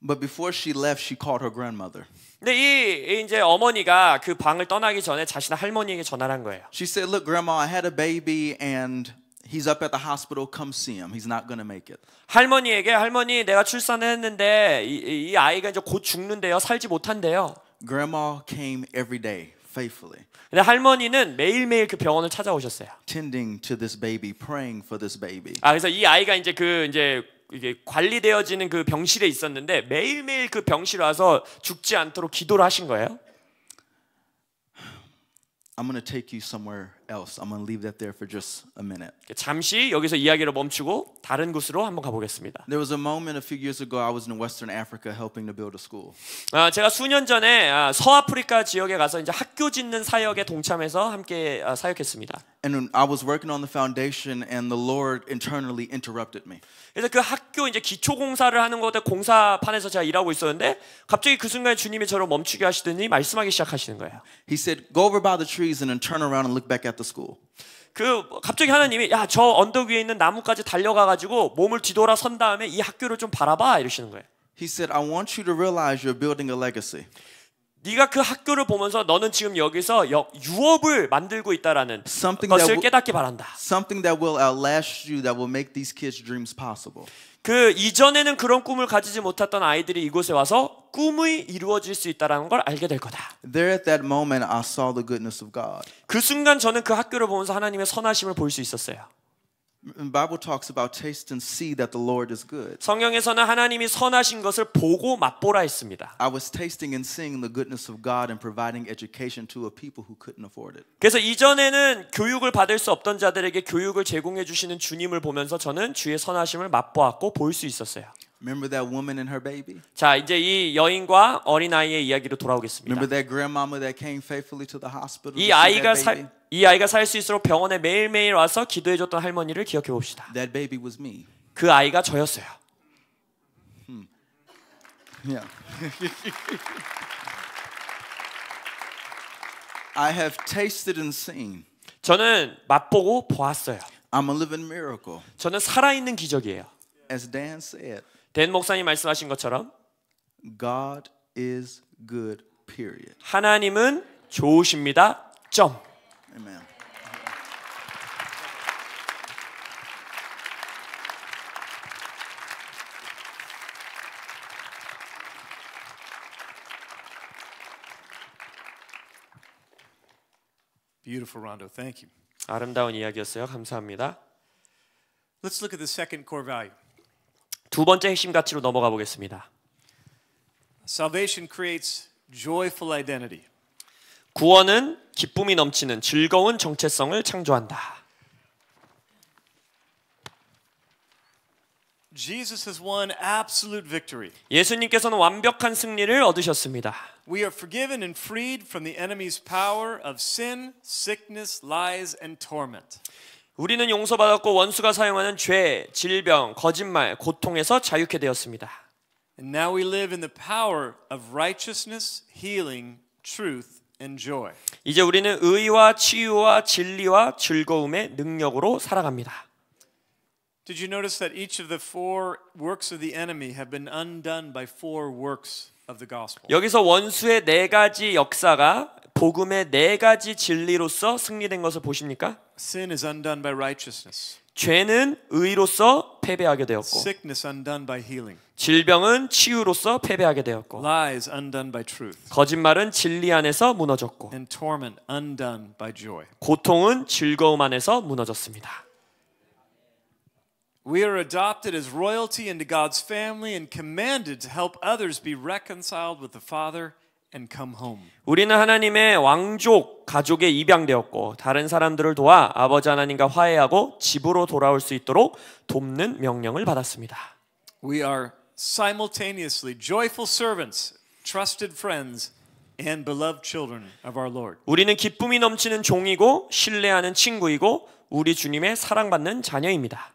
Speaker 3: But before she left, she called her grandmother.
Speaker 2: 근데 이 이제 어머니가 그 방을 떠나기 전에 자신의 할머니에게 전화를 한 거예요.
Speaker 3: She said, look, grandma, I had a baby and he's up at the hospital. Come see him. He's not going to make it.
Speaker 2: 할머니에게 할머니 내가 출산을 했는데 이 아이가 이제 곧 죽는데요. 살지 못한대요.
Speaker 3: Grandma came every day faithfully.
Speaker 2: 근데 할머니는 매일매일 그 병원을 찾아오셨어요.
Speaker 3: Tending to this baby, praying for this baby.
Speaker 2: 그래서 이 아이가 이제 이게 관리되어지는 그 병실에 있었는데 매일매일 그 병실 와서 죽지 않도록 기도를 하신 거예요.
Speaker 3: I'm going to take you somewhere else. I'm going to leave that there for just a minute.
Speaker 2: 잠시 여기서 이야기를 멈추고 다른 곳으로 한번 가보겠습니다.
Speaker 3: There was a moment a few years ago I was in Western Africa helping to build a school.
Speaker 2: 제가 수년 전에 서아프리카 지역에 가서 이제 학교 짓는 사역에 동참해서 함께 사역했습니다.
Speaker 3: And I was working on the foundation and the Lord internally interrupted me.
Speaker 2: 그래서 그 학교 이제 기초 공사를 하는 곳에 공사판에서 제가 일하고 있었는데 갑자기 그 순간에 주님이 저를 멈추게 하시더니 말씀하기 시작하시는 거예요.
Speaker 3: He said, "Go over by the trees and then turn around and look back at the school."
Speaker 2: 갑자기 하나님이 야, 저 언덕 위에 있는 나무까지 달려가 가지고 몸을 뒤돌아 선 다음에 이 학교를 좀 바라봐 이러시는 거예요.
Speaker 3: He said, "I want you to realize you're building a legacy."
Speaker 2: 네가 그 학교를 보면서 너는 지금 여기서 유업을 만들고 있다라는 것을 깨닫기 바란다.
Speaker 3: Something that will outlast you, that will make these kids' dreams possible.
Speaker 2: 그 이전에는 그런 꿈을 가지지 못했던 아이들이 이곳에 와서 꿈이 이루어질 수 있다라는 걸 알게 될 거다.
Speaker 3: There at that moment, I saw the goodness of God.
Speaker 2: 그 순간 저는 그 학교를 보면서 하나님의 선하심을 볼 수 있었어요.
Speaker 3: The Bible talks about taste and see that the Lord is good.
Speaker 2: 성경에서는 하나님이 선하신 것을 보고 맛보라 했습니다.
Speaker 3: I was tasting and seeing the goodness of God and providing education to a people who couldn't afford it.
Speaker 2: 그래서 이전에는 교육을 받을 수 없던 자들에게 교육을 제공해 주시는 주님을 보면서 저는 주의 선하심을 맛보았고 볼 수 있었어요.
Speaker 3: Remember that woman and her baby?
Speaker 2: 자, 이제 이 여인과 어린아이의 이야기로 돌아오겠습니다.
Speaker 3: Remember that grandmama that came faithfully to the hospital?
Speaker 2: 이 아이가 살 수 있도록 병원에 매일매일 와서 기도해 줬던 할머니를 기억해 봅시다.
Speaker 3: That baby was me.
Speaker 2: 그 아이가 저였어요.
Speaker 3: Yeah. I have tasted and seen.
Speaker 2: 저는 맛보고 보았어요.
Speaker 3: I'm a living miracle.
Speaker 2: 저는 살아있는 기적이에요.
Speaker 3: As Dan said,
Speaker 2: 댄 목사님 말씀하신 것처럼
Speaker 3: God is good, period.
Speaker 2: 하나님은 좋으십니다. 점.
Speaker 3: Amen.
Speaker 1: Beautiful, Rondo. Thank you.
Speaker 2: 아름다운 이야기였어요. 감사합니다.
Speaker 1: Let's look at the second core value.
Speaker 2: 두 번째 핵심 가치로 넘어가 보겠습니다.
Speaker 1: Salvation creates joyful identity.
Speaker 2: 구원은 기쁨이 넘치는 즐거운 정체성을 창조한다.
Speaker 1: Jesus has won absolute victory.
Speaker 2: 예수님께서는 완벽한 승리를 얻으셨습니다.
Speaker 1: We are forgiven and freed from the enemy's power of sin, sickness, lies, and torment.
Speaker 2: 우리는 용서받았고 원수가 사용하는 죄, 질병, 거짓말, 고통에서 자유케 되었습니다.
Speaker 1: And now we live in the power of righteousness, healing, truth, and joy.
Speaker 2: 이제 우리는 의와 치유와 진리와 즐거움의 능력으로 살아갑니다.
Speaker 1: Did you notice that each of the four works of the enemy have been undone by four works of the gospel?
Speaker 2: 여기서 원수의 네 가지 역사가 복음의 네 가지 진리로서 승리된 것을 보십니까?
Speaker 1: Sin is undone by righteousness.
Speaker 2: 죄는 의로서 패배하게 되었고
Speaker 1: Sickness undone by healing.
Speaker 2: 질병은 치유로서 패배하게 되었고
Speaker 1: Lies undone by truth.
Speaker 2: 거짓말은 진리 안에서 무너졌고
Speaker 1: And torment undone by joy.
Speaker 2: 고통은 즐거움 안에서 무너졌습니다.
Speaker 1: We are adopted as royalty into God's family and commanded to help others be reconciled with the Father and come home.
Speaker 2: 우리는 하나님의 왕족 가족에 입양되었고 다른 사람들을 도와 아버지 하나님과 화해하고 집으로 돌아올 수 있도록 돕는 명령을 받았습니다.
Speaker 1: We are simultaneously joyful servants, trusted friends, and beloved children of our Lord.
Speaker 2: 우리는 기쁨이 넘치는 종이고 신뢰하는 친구이고 우리 주님의 사랑받는 자녀입니다.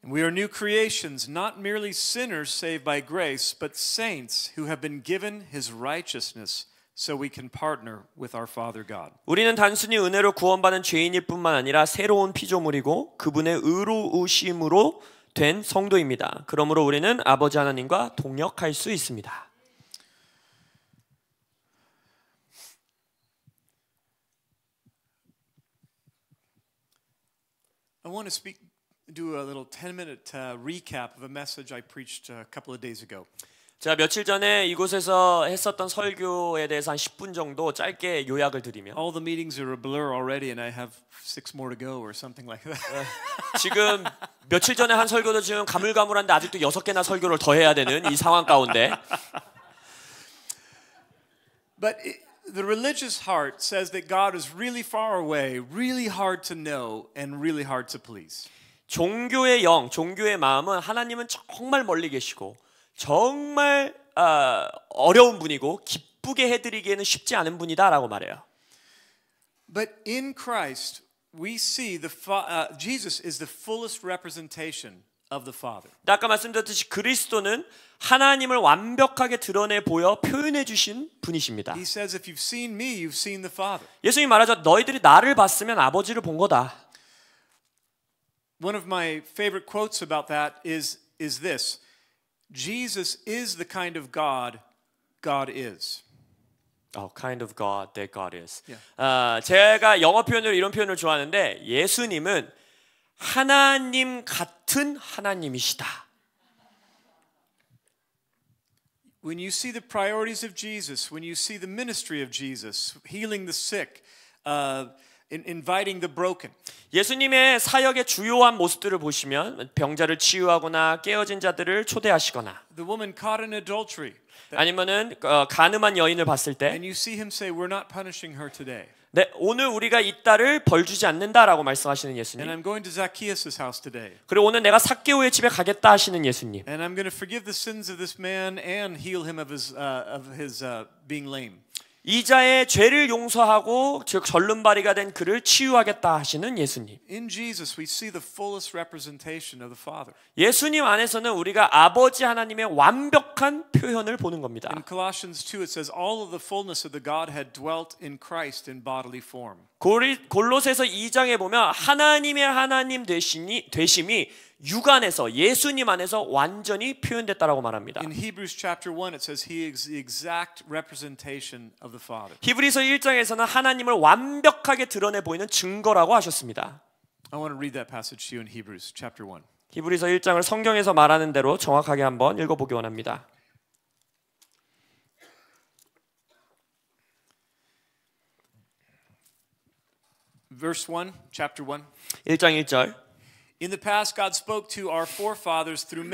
Speaker 1: We are new creations, not merely sinners saved by grace, but saints who have been given His righteousness so we can partner with our Father God.
Speaker 2: 우리는 단순히 은혜로 구원받은 죄인일 뿐만 아니라 새로운 피조물이고 그분의 의로우심으로 된 성도입니다. 그러므로 우리는 아버지 하나님과 동역할 수 있습니다.
Speaker 1: I want to do a little 10-minute recap of a message I preached a couple of days ago.
Speaker 2: 자, 며칠 전에 이곳에서 했었던 설교에 대해서 한 10분 정도 짧게 요약을 드리며
Speaker 1: All the meetings are a blur already and I have 6 more to go or something like that.
Speaker 2: 지금 며칠 전에 한 설교도 지금 가물가물한데 아직도 6개나 설교를 더 해야 되는 이 상황 가운데
Speaker 1: But the religious heart says that God is really far away, really hard to know, and really hard to please.
Speaker 2: 종교의 영, 종교의 마음은 하나님은 정말 멀리 계시고 정말 어려운 분이고 기쁘게 해드리기에는 쉽지 않은 분이다라고 말해요.
Speaker 1: But in Christ, we see Jesus is the fullest representation of the Father.
Speaker 2: 아까 말씀드렸듯이 그리스도는 하나님을 완벽하게 드러내 보여 표현해 주신 분이십니다.
Speaker 1: He says, if you've seen me, you've seen the Father.
Speaker 2: 예수님이 말하죠. 너희들이 나를 봤으면 아버지를 본 거다.
Speaker 1: One of my favorite quotes about that is this. Jesus is the kind of God God is.
Speaker 2: Kind of God that God is.
Speaker 1: Yeah.
Speaker 2: 제가 영어 표현으로 이런 표현을 좋아하는데 예수님은 하나님 같은 하나님이시다.
Speaker 1: When you see the priorities of Jesus, when you see the ministry of Jesus, healing the sick, inviting the broken.
Speaker 2: 예수님의 사역의 주요한 모습들을 보시면 병자를 치유하거나 깨어진 자들을 초대하시거나
Speaker 1: The woman caught in adultery.
Speaker 2: 아니면은 간음한 여인을 봤을 때
Speaker 1: And you see him say, we're not punishing her today.
Speaker 2: 네, 오늘 우리가 이 딸을 벌 주지 않는다라고 말씀하시는 예수님.
Speaker 1: And I'm going to Zacchaeus' house today.
Speaker 2: 그리고 오늘 내가 삭개오의 집에 가겠다 하시는 예수님.
Speaker 1: And I'm going to forgive the sins of this man and heal him of his being lame.
Speaker 2: 이자의 죄를 용서하고 즉 절름발이가 된 그를 치유하겠다 하시는 예수님.
Speaker 1: In Jesus we see the fullest representation of the Father.
Speaker 2: 예수님 안에서는 우리가 아버지 하나님의 완벽한 표현을 보는 겁니다.
Speaker 1: In Colossians 2 it says all of the fullness of the Godhead dwelt in Christ in bodily form.
Speaker 2: 골로새서 2장에 보면 하나님의 하나님 되심이 육안에서 예수님 안에서 완전히 표현됐다라고 말합니다.
Speaker 1: In Hebrews chapter 1 it says he is the exact representation of the Father.
Speaker 2: 히브리서 1장에서는 하나님을 완벽하게 드러내 보이는 증거라고 하셨습니다.
Speaker 1: I want to read that passage to you in Hebrews chapter 1.
Speaker 2: 히브리서 1장을 성경에서 말하는 대로 정확하게 한번 읽어보기 원합니다.
Speaker 1: verse 1, chapter 1.
Speaker 2: 1장 1절.
Speaker 1: In the past, God spoke to our forefathers through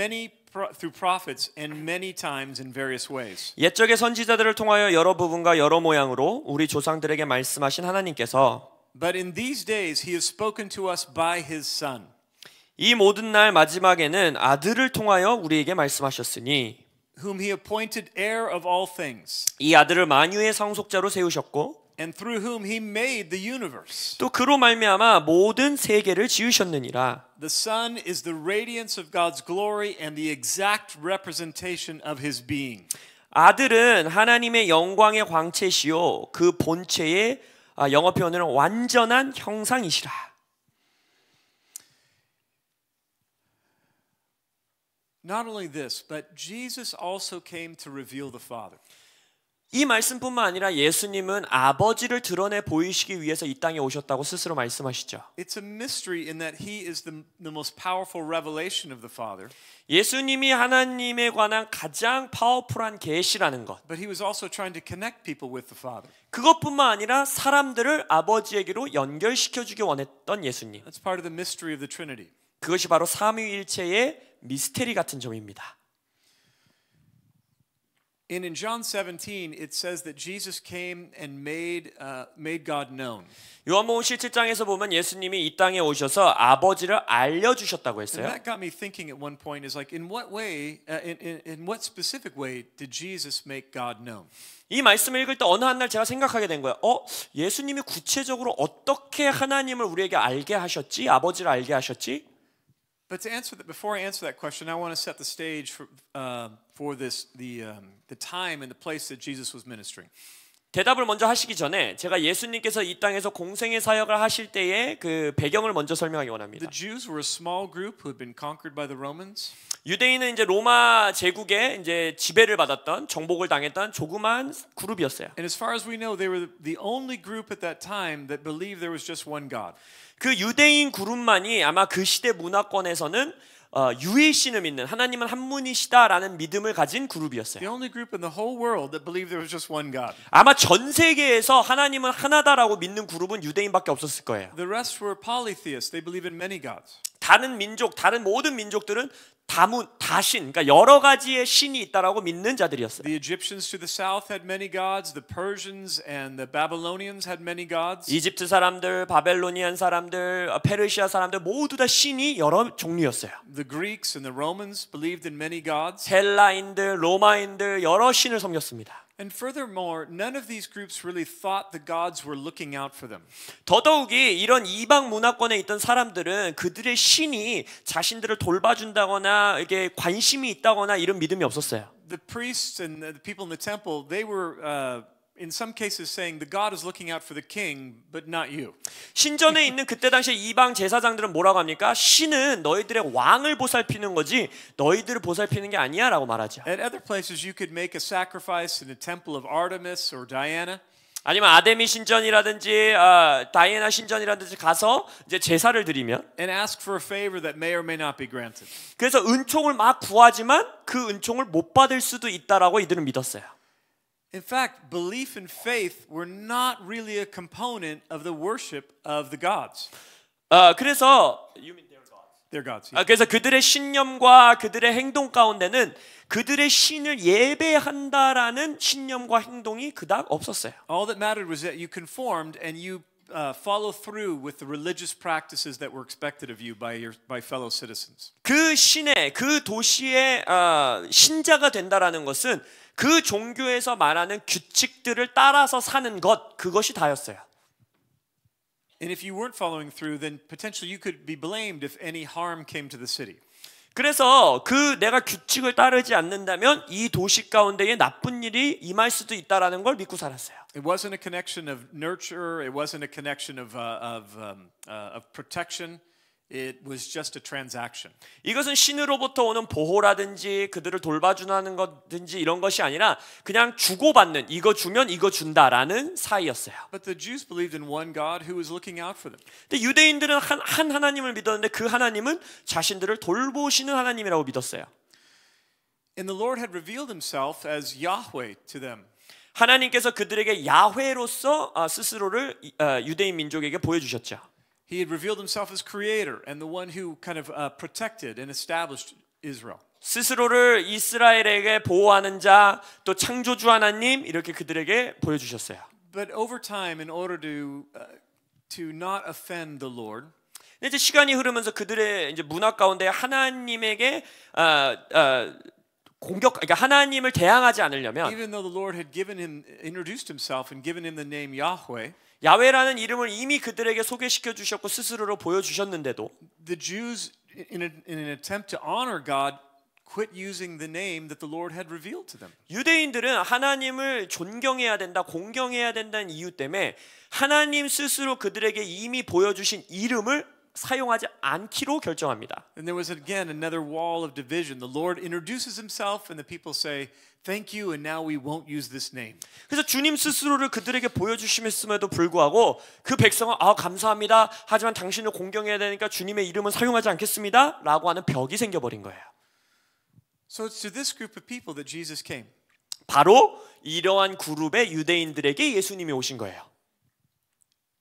Speaker 1: prophets and many times in various ways.
Speaker 2: 옛적의 선지자들을 통하여 여러 부분과 여러 모양으로 우리 조상들에게 말씀하신 하나님께서
Speaker 1: But in these days, He has spoken to us by His Son.
Speaker 2: 이 모든 날 마지막에는 아들을 통하여 우리에게 말씀하셨으니
Speaker 1: whom he appointed heir of all things,
Speaker 2: 이 아들을 만유의 상속자로 세우셨고
Speaker 1: and through whom he made the universe.
Speaker 2: 또 그로 말미암아 모든 세계를 지으셨느니라.
Speaker 1: The Son is the radiance of God's glory and the exact representation of his being.
Speaker 2: 아들은 하나님의 영광의 광채시요 그 본체의 영어 표현으로는 완전한 형상이시라.
Speaker 1: Not only this, but Jesus also came to reveal the Father.
Speaker 2: 이 말씀뿐만 아니라 예수님은 아버지를 드러내 보이시기 위해서 이 땅에 오셨다고 스스로 말씀하시죠.
Speaker 1: It's a mystery in that he is the most powerful revelation of the Father.
Speaker 2: 예수님이 하나님에 관한 가장 파워풀한 계시라는 것.
Speaker 1: But he was also trying to connect people with the Father.
Speaker 2: 그것뿐만 아니라 사람들을 아버지에게로 연결시켜 주기 원했던 예수님.
Speaker 1: That's part of the mystery of the Trinity.
Speaker 2: 그것이 바로 삼위일체의 미스테리 같은 점입니다.
Speaker 1: In John 17, it says that Jesus came and made God known.
Speaker 2: 요한복음 17장에서 보면 예수님이 이 땅에 오셔서 아버지를 알려주셨다고
Speaker 1: And
Speaker 2: 했어요.
Speaker 1: that got me thinking at one point is like, in what way, in what specific way did Jesus make God known?
Speaker 2: 이 말씀을 읽을 때 어느 한 날 제가 생각하게 된 거예요. 예수님이 구체적으로 어떻게 하나님을 우리에게 알게 하셨지? 아버지를 알게 하셨지?
Speaker 1: But to answer that, before I answer that question, I want to set the stage for this the time and the place that Jesus was ministering.
Speaker 2: 대답을 먼저 하시기 전에 제가 예수님께서 이 땅에서 공생의 사역을 하실 때의 그 배경을 먼저 설명하기 원합니다.
Speaker 1: The Jews were a small group who had been conquered by the Romans.
Speaker 2: 유대인은 이제 로마 제국의 이제 지배를 받았던 정복을 당했던 조그만 그룹이었어요.
Speaker 1: And as far as we know, they were the only group at that time that believed there was just one God.
Speaker 2: 그 유대인 그룹만이 아마 그 시대 문화권에서는 유일신을 믿는 하나님은 한 분이시다라는 믿음을 가진 그룹이었어요.
Speaker 1: The only group in the whole world that believed there was just one God.
Speaker 2: 아마 전 세계에서 하나님은 하나다라고 믿는 그룹은 유대인밖에 없었을 거예요.
Speaker 1: The rest were polytheists. They believed in many gods.
Speaker 2: 다른 민족, 다른 모든 민족들은 다신, 그러니까 여러 가지의 신이 있다라고 믿는 자들이었어요.
Speaker 1: The Egyptians to the south had many gods. The Persians and the Babylonians had many gods.
Speaker 2: 이집트 사람들, 바벨로니안 사람들, 페르시아 사람들 모두 다 신이 여러 종류였어요.
Speaker 1: The Greeks and the Romans believed in many gods.
Speaker 2: 헬라인들, 로마인들 여러 신을 섬겼습니다.
Speaker 1: And furthermore, none of these groups really thought the gods were looking out for them.
Speaker 2: 더더욱이 이런 이방 문화권에 있던 사람들은 그들의 신이 자신들을 돌봐준다거나 이게 관심이 있다거나 이런 믿음이 없었어요.
Speaker 1: The priests and the people in the temple, they were in some cases saying the God is looking out for the king, but not you.
Speaker 2: 신전에 있는 그때 당시 이방 제사장들은 뭐라고 합니까? 신은 너희들의 왕을 보살피는 거지 너희들을 보살피는 게 아니야라고 말하죠.
Speaker 1: At other places, you could make a sacrifice in the temple of Artemis or Diana.
Speaker 2: 아니면 아데미 신전이라든지 다이애나 신전이라든지 가서 이제 제사를 드리면
Speaker 1: And ask for a favor that may or may not be granted.
Speaker 2: 그래서 은총을 막 구하지만 그 은총을 못 받을 수도 있다라고 이들은 믿었어요.
Speaker 1: In fact, belief and faith were not really a component of the worship of the gods.
Speaker 2: 그래서
Speaker 1: Their gods.
Speaker 2: 그래서 그들의 신념과 그들의 행동 가운데는 그들의 신을 예배한다라는 신념과 행동이 그닥 없었어요.
Speaker 1: All that mattered was that you conformed and you follow through with the religious practices that were expected of you by fellow citizens.
Speaker 2: 그 신의 그 도시의 신자가 된다라는 것은 그 종교에서 말하는 규칙들을 따라서 사는 것 그것이 다였어요.
Speaker 1: And if you weren't following through, then potentially you could be blamed if any harm came to the city.
Speaker 2: 그래서 내가 규칙을 따르지 않는다면 이 도시 가운데에 나쁜 일이 임할 수도 있다라는 걸 믿고 살았어요.
Speaker 1: It wasn't a connection of nurture. It wasn't a connection of protection. It was just a transaction.
Speaker 2: 이것은 신으로부터 오는 보호라든지 그들을 돌봐주는 것든지 이런 것이 아니라 그냥 주고받는 이거 주면 이거 준다라는 사이였어요.
Speaker 1: But the Jews believed in one God who was looking out for them.
Speaker 2: 근데 유대인들은 한 하나님을 믿었는데 그 하나님은 자신들을 돌보시는 하나님이라고 믿었어요.
Speaker 1: And the Lord had revealed himself as Yahweh to them.
Speaker 2: 하나님께서 그들에게 야훼로서 스스로를 유대인 민족에게 보여주셨죠.
Speaker 1: He had revealed himself as creator and the one who kind of protected and established Israel.
Speaker 2: 스스로를 이스라엘에게 보호하는 자, 또 창조주 하나님 이렇게 그들에게 보여주셨어요.
Speaker 1: But over time, in order to not offend the Lord,
Speaker 2: 이제 시간이 흐르면서 그들의 이제 문화 가운데 하나님에게 그러니까 하나님을 대항하지 않으려면
Speaker 1: even though the Lord had introduced himself and given him the name Yahweh,
Speaker 2: 야훼라는 이름을 이미 그들에게 소개시켜 주셨고 스스로로 보여주셨는데도
Speaker 1: the Jews, in an attempt to honor God, quit using the name that the Lord had revealed to them.
Speaker 2: 유대인들은 하나님을 존경해야 된다, 공경해야 된다는 이유 때문에 하나님 스스로 그들에게 이미 보여주신 이름을 사용하지 않기로 결정합니다.
Speaker 1: And there was again another wall of division. The Lord introduces himself and the people say, "Thank you, and now we won't use this name."
Speaker 2: 그래서 주님 스스로를 그들에게 보여주심에도 불구하고 그 백성은 감사합니다. 하지만 당신을 공경해야 되니까 주님의 이름은 사용하지 않겠습니다. 라고 하는 벽이 생겨버린 거예요.
Speaker 1: So it's to this group of people that Jesus came.
Speaker 2: 바로 이러한 그룹의 유대인들에게 예수님이 오신 거예요.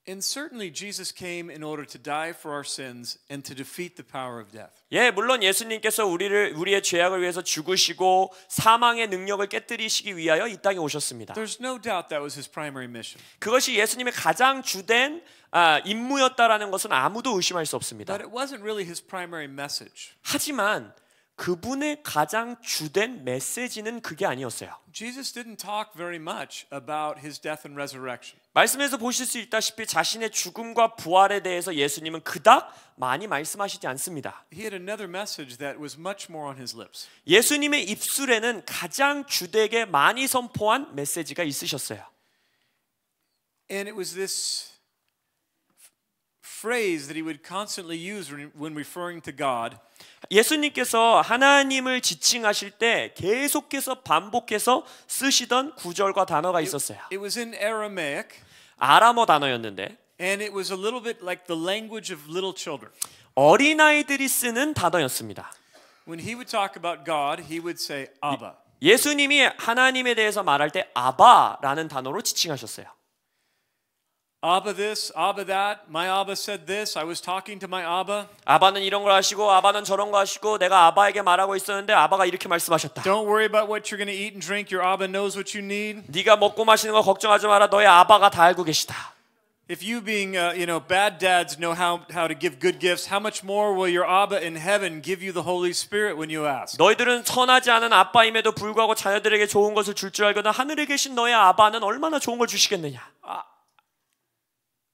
Speaker 1: And certainly Jesus came in order to die for our sins and to defeat the power of death.
Speaker 2: 예, 물론 예수님께서 우리의 죄악을 위해서 죽으시고 사망의 능력을 깨뜨리시기 위하여 이 땅에 오셨습니다.
Speaker 1: There's no doubt that was his primary mission.
Speaker 2: 그것이 예수님의 가장 주된 임무였다라는 것은 아무도 의심할 수 없습니다.
Speaker 1: But it wasn't really his primary message.
Speaker 2: 하지만 그분의 가장 주된 메시지는 그게 아니었어요.
Speaker 1: Jesus didn't talk very much about his death and resurrection.
Speaker 2: 말씀에서 보실 수 있다시피 자신의 죽음과 부활에 대해서 예수님은 그닥 많이 말씀하시지 않습니다.
Speaker 1: He had another message that was much more on his lips.
Speaker 2: 예수님의 입술에는 가장 주되게 많이 선포한 메시지가 있으셨어요.
Speaker 1: And it was this phrase that he would constantly use when referring to God.
Speaker 2: 예수님께서 하나님을 지칭하실 때 계속해서 반복해서 쓰시던 구절과 단어가 있었어요.
Speaker 1: It was in Aramaic.
Speaker 2: 아람어 단어였는데
Speaker 1: And it was a little bit like the language of little children.
Speaker 2: 어린아이들이 쓰는 단어였습니다.
Speaker 1: When he would talk about God, he would say Abba.
Speaker 2: 예수님이 하나님에 대해서 말할 때 아바라는 단어로 지칭하셨어요.
Speaker 1: Abba this, Abba that. My Abba said this. I was talking to my Abba.
Speaker 2: 아바는 이런 걸 하시고 아바는 저런 거 하시고 내가 아바에게 말하고 있었는데 아바가 이렇게 말씀하셨다.
Speaker 1: Don't worry about what you're going to eat and drink. Your Abba knows what you need.
Speaker 2: 네가 먹고 마시는 거 걱정하지 마라. 너의 아바가 다 알고 계시다.
Speaker 1: If you being bad dads know how to give good gifts, how much more will your Abba in heaven give you the Holy Spirit when you ask?
Speaker 2: 너희들은 선하지 않은 아빠임에도 불구하고 자녀들에게 좋은 것을 줄 줄 알거든 하늘에 계신 너의 아바는 얼마나 좋은 걸 주시겠느냐.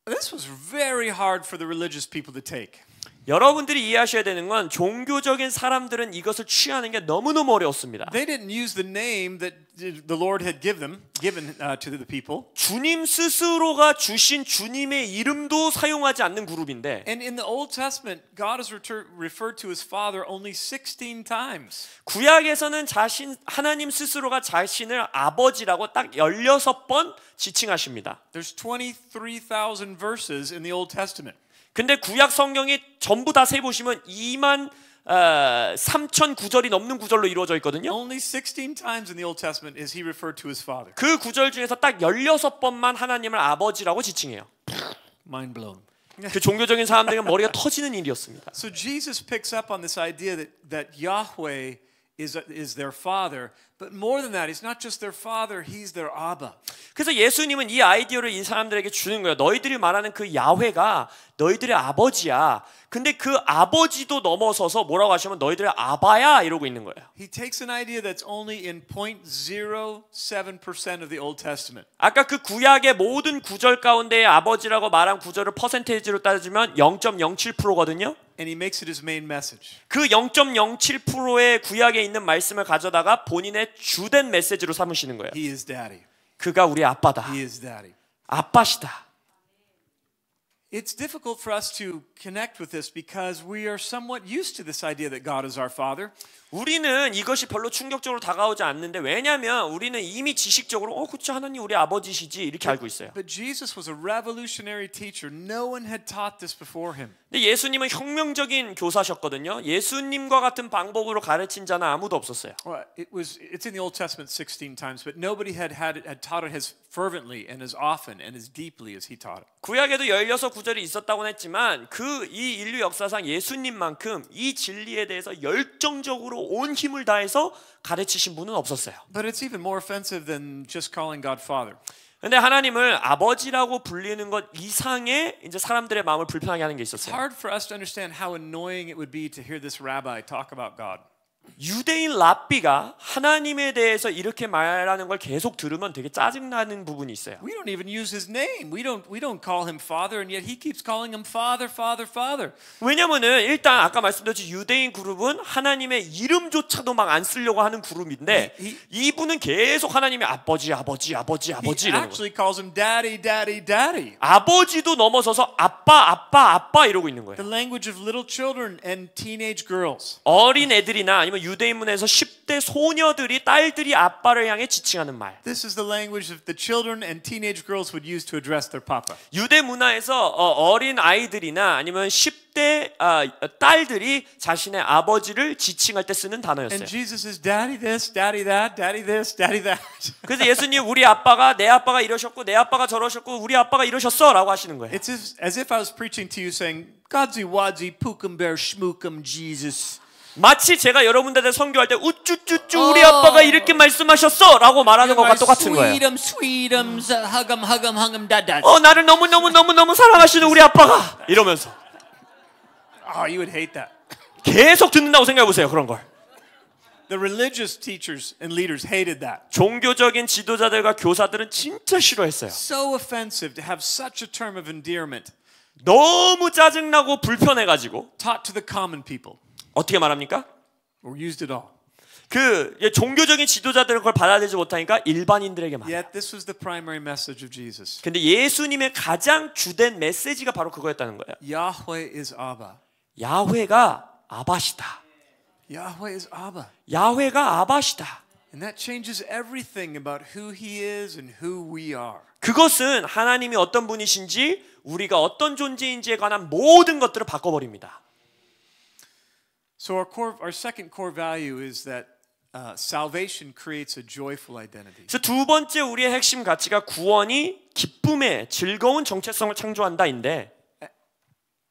Speaker 1: This was very hard for the religious people to take.
Speaker 2: 여러분들이 이해하셔야 되는 건 종교적인 사람들은 이것을 취하는 게 너무너무 어려웠습니다.
Speaker 1: They didn't use the name that the Lord had given to the people.
Speaker 2: 주님 스스로가 주신 주님의 이름도 사용하지 않는 그룹인데
Speaker 1: And in the Old Testament, God is referred to as Father only 16 times.
Speaker 2: 구약에서는 하나님 스스로가 자신을 아버지라고 딱 16번 지칭하십니다.
Speaker 1: There's 23,000 verses in the Old Testament.
Speaker 2: 근데 구약 성경이 전부 다 세보시면 2만 3천 구절이 넘는 구절로 이루어져 있거든요.
Speaker 1: Only 16 times in the Old Testament is he referred to as Father.
Speaker 2: 그 구절 중에서 딱 16번만 하나님을 아버지라고 지칭해요.
Speaker 1: Mind blown.
Speaker 2: 그 종교적인 사람들은 머리가 터지는 일이었습니다.
Speaker 1: So Jesus picks up on this idea that Yahweh is their father, but more than that, he's not just their father, he's their Abba.
Speaker 2: 그래서 예수님은 이 아이디어를 이 사람들에게 주는 거예요. 너희들이 말하는 그 야훼가 너희들의 아버지야. 근데 그 아버지도 넘어서서 뭐라고 하시면 너희들의 아바야 이러고 있는 거예요.
Speaker 1: He takes an idea that's only in 0.07% of the Old Testament.
Speaker 2: 아까 그 구약의 모든 구절 가운데 아버지라고 말한 구절을 퍼센테이지로 따지면 0.07%거든요.
Speaker 1: And he makes it his main message.
Speaker 2: 그 0.07%의 구약에 있는 말씀을 가져다가 본인의 주된 메시지로 삼으시는 거예요.
Speaker 1: He is daddy.
Speaker 2: 그가 우리 아빠다.
Speaker 1: He is daddy.
Speaker 2: 아빠시다.
Speaker 1: It's difficult for us to connect with this because we are somewhat used to this idea that God is our Father.
Speaker 2: 우리는 이것이 별로 충격적으로 다가오지 않는데 왜냐하면 우리는 이미 지식적으로 그렇죠 하나님 우리 아버지시지 이렇게 알고 있어요.
Speaker 1: But Jesus was a revolutionary teacher. No one had taught this before him.
Speaker 2: 근데 예수님은 혁명적인 교사셨거든요. 예수님과 같은 방법으로 가르친 자는 아무도 없었어요.
Speaker 1: Well, it's in the Old Testament 16 times, but nobody had taught it as fervently and as often and as deeply as he taught it.
Speaker 2: 구약에도 16구절이 있었다고는 했지만 이 인류 역사상 예수님만큼 이 진리에 대해서 열정적으로 온 힘을 다해서 가르치신 분은 없었어요.
Speaker 1: But it's even more offensive than just calling God Father.
Speaker 2: 근데 하나님을 아버지라고 불리는 것 이상의 이제 사람들의 마음을 불편하게 하는 게
Speaker 1: It's
Speaker 2: 있었어요.
Speaker 1: hard for us to understand how annoying it would be to hear this rabbi talk about God.
Speaker 2: 유대인 랍비가 하나님에 대해서 이렇게 말하는 걸 계속 들으면 되게 짜증나는 부분이 있어요.
Speaker 1: We don't even use his name. We don't call him Father, and yet he keeps calling him Father, Father, Father.
Speaker 2: 왜냐면은 일단 아까 말씀드렸듯이 유대인 그룹은 하나님의 이름조차도 막 안 쓰려고 하는 그룹인데 이분은 계속 하나님의 아버지, 아버지, 아버지, 아버지
Speaker 1: He
Speaker 2: 이러는 거예요.
Speaker 1: actually calls him Daddy, Daddy, Daddy.
Speaker 2: 아버지도 넘어서서 아빠, 아빠, 아빠 이러고 있는 거예요.
Speaker 1: The language of little children and teenage girls.
Speaker 2: 어린 애들이나 아니면 유대인 문화에서 10대 소녀들이 딸들이 아빠를 향해 지칭하는 말.
Speaker 1: This is the language that the children and teenage girls would use to address their papa.
Speaker 2: 유대 문화에서 어린 아이들이나 아니면 10대 딸들이 자신의 아버지를 지칭할 때 쓰는 단어였어요.
Speaker 1: And Jesus is Daddy this, Daddy that, Daddy this, Daddy that.
Speaker 2: 그래서 예수님 우리 아빠가 내 아빠가 이러셨고 내 아빠가 저러셨고 우리 아빠가 이러셨어라고 하시는 거예요.
Speaker 1: It's as if I was preaching to you saying, Godzi wadzi pukum bear shmookum Jesus.
Speaker 2: 마치 제가 여러분들한테 선교할 때 우쭈쭈쭈 우리 아빠가 이렇게 말씀하셨어라고 말하는 것과 똑같은 거예요.
Speaker 1: Sweetums, hugum, dad.
Speaker 2: 나를 너무 사랑하시는 우리 아빠가 이러면서
Speaker 1: Oh, you would hate that.
Speaker 2: 계속 듣는다고 생각해 보세요. 그런 걸.
Speaker 1: The religious teachers and leaders hated that.
Speaker 2: 종교적인 지도자들과 교사들은 진짜 싫어했어요.
Speaker 1: So offensive to have such a term of endearment
Speaker 2: 너무 짜증나고 불편해가지고
Speaker 1: taught to the common people.
Speaker 2: 어떻게 말합니까?
Speaker 1: Or used it all.
Speaker 2: 종교적인 지도자들은 그걸 받아들이지 못하니까 일반인들에게 말해요.
Speaker 1: Yet this was the primary message of Jesus.
Speaker 2: 근데 예수님의 가장 주된 메시지가 바로 그거였다는 거예요.
Speaker 1: Yahweh is Abba.
Speaker 2: 야훼가 아바시다.
Speaker 1: Yahweh is Abba.
Speaker 2: 야훼가 아바시다.
Speaker 1: And that changes everything about who he is and who we are.
Speaker 2: 그것은 하나님이 어떤 분이신지 우리가 어떤 존재인지에 관한 모든 것들을 바꿔버립니다.
Speaker 1: So our second core value is that salvation creates a joyful identity.
Speaker 2: 그래서 두 번째 우리의 핵심 가치가 구원이 기쁨의 즐거운 정체성을 창조한다인데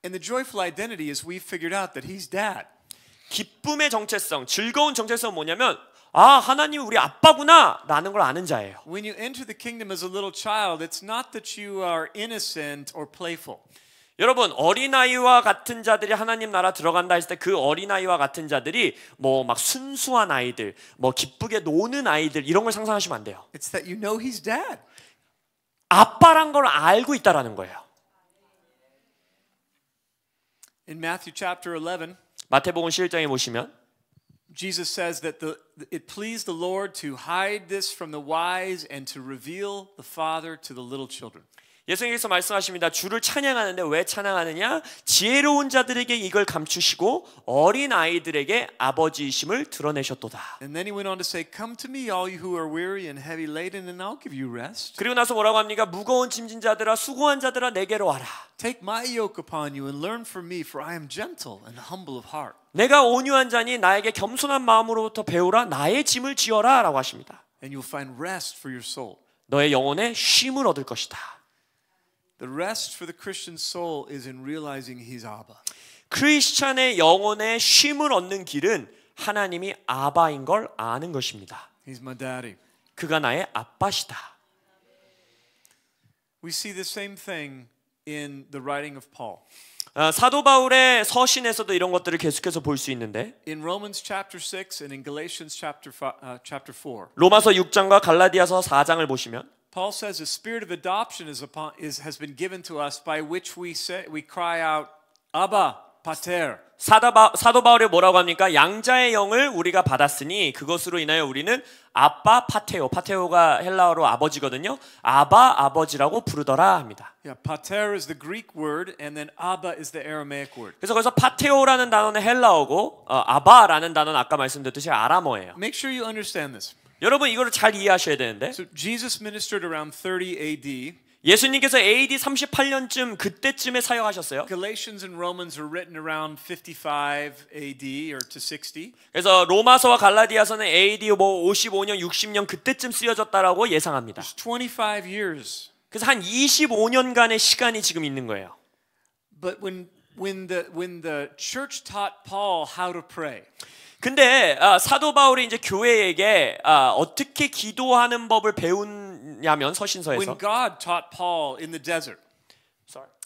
Speaker 1: And the joyful identity is we've figured out that he's dad.
Speaker 2: 기쁨의 정체성, 즐거운 정체성은 뭐냐면 하나님 우리 아빠구나라는 걸 아는 자예요.
Speaker 1: When you enter the kingdom as a little child, it's not that you are innocent or playful.
Speaker 2: 여러분 어린아이와 같은 자들이 하나님 나라 들어간다 했을 때 그 어린아이와 같은 자들이 뭐 막 순수한 아이들, 뭐 기쁘게 노는 아이들 이런 걸 상상하시면 안 돼요.
Speaker 1: It's that you know he's dad.
Speaker 2: 아빠란 걸 알고 있다라는 거예요.
Speaker 1: In Matthew chapter 11,
Speaker 2: 마태복음 11장에 보시면
Speaker 1: Jesus says that it pleased the Lord to hide this from the wise and to reveal the Father to the little children.
Speaker 2: 예수님께서 말씀하십니다. 주를 찬양하는데 왜 찬양하느냐? 지혜로운 자들에게 이걸 감추시고 어린 아이들에게 아버지이심을 드러내셨도다.
Speaker 1: And then he went on to say, "Come to me, all you who are weary and heavy laden, and I'll give you rest."
Speaker 2: 그리고 나서 뭐라고 합니까? 무거운 짐진 자들아 수고한 자들아 내게로 와라.
Speaker 1: Take my yoke upon you and learn from me, for I am gentle and humble of heart.
Speaker 2: 내가 온유한 자니 나에게 겸손한 마음으로부터 배우라. 나의 짐을 지어라라고 하십니다.
Speaker 1: And you'll find rest for your soul.
Speaker 2: 너의 영혼에 쉼을 얻을 것이다.
Speaker 1: The rest for the Christian soul is in realizing he's Abba.
Speaker 2: 크리스찬의 영혼에 쉼을 얻는 길은 하나님이 아바인 걸 아는 것입니다.
Speaker 1: He's my daddy.
Speaker 2: 그가 나의 아빠시다.
Speaker 1: We see the same thing in the writing of Paul.
Speaker 2: 사도 바울의 서신에서도 이런 것들을 계속해서 볼 수 있는데
Speaker 1: In Romans chapter 6 and in Galatians chapter 4.
Speaker 2: 로마서 6장과 갈라디아서 4장을 보시면
Speaker 1: Paul says the spirit of adoption has been given to us by which we cry out, Abba, pater.
Speaker 2: 사도 바울이 뭐라고 합니까? 양자의 영을 우리가 받았으니 그것으로 인하여 우리는 아빠 파테오가 헬라어로 아버지거든요. 아바 아버지라고 부르더라 합니다.
Speaker 1: Yeah, pater is the Greek word, and then Abba is the Aramaic word.
Speaker 2: 그래서 거기서 파테오라는 단어는 헬라어고 아바라는 단어는 아까 말씀드렸듯이 아람어예요.
Speaker 1: Make sure you understand this.
Speaker 2: 여러분 이거를 잘 이해하셔야 되는데
Speaker 1: So Jesus ministered around 30 AD.
Speaker 2: 예수님께서 AD 38년쯤 그때쯤에 사역하셨어요.
Speaker 1: Galatians and Romans are written around 55 AD or to 60.
Speaker 2: 그래서 로마서와 갈라디아서는 AD 55년, 60년 그때쯤 쓰여졌다라고 예상합니다.
Speaker 1: It's 25 years.
Speaker 2: 그래서 한 25년간의 시간이 지금 있는 거예요.
Speaker 1: But when the church taught Paul how to pray,
Speaker 2: 근데 사도 바울이 이제 교회에게 어떻게 기도하는 법을 배우냐면 서신서에서
Speaker 1: when God taught Paul in the desert,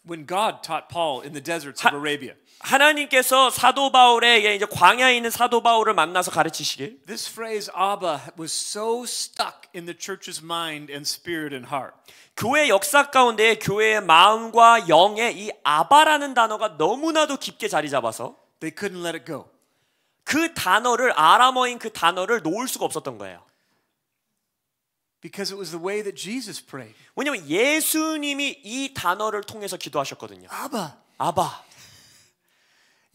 Speaker 1: when God taught Paul in the deserts of Arabia,
Speaker 2: 하나님께서 사도 바울에게 이제 광야에 있는 사도 바울을 만나서 가르치시길
Speaker 1: this phrase Abba was so stuck in the church's mind and spirit and heart.
Speaker 2: 교회 역사 가운데 교회의 마음과 영에 이 아바라는 단어가 너무나도 깊게 자리 잡아서
Speaker 1: They couldn't let it go.
Speaker 2: 그 단어를 아람어인 그 단어를 놓을 수가 없었던 거예요.
Speaker 1: Because it was the way that Jesus prayed.
Speaker 2: 왜냐면 예수님이 이 단어를 통해서 기도하셨거든요.
Speaker 1: Abba.
Speaker 2: 아바.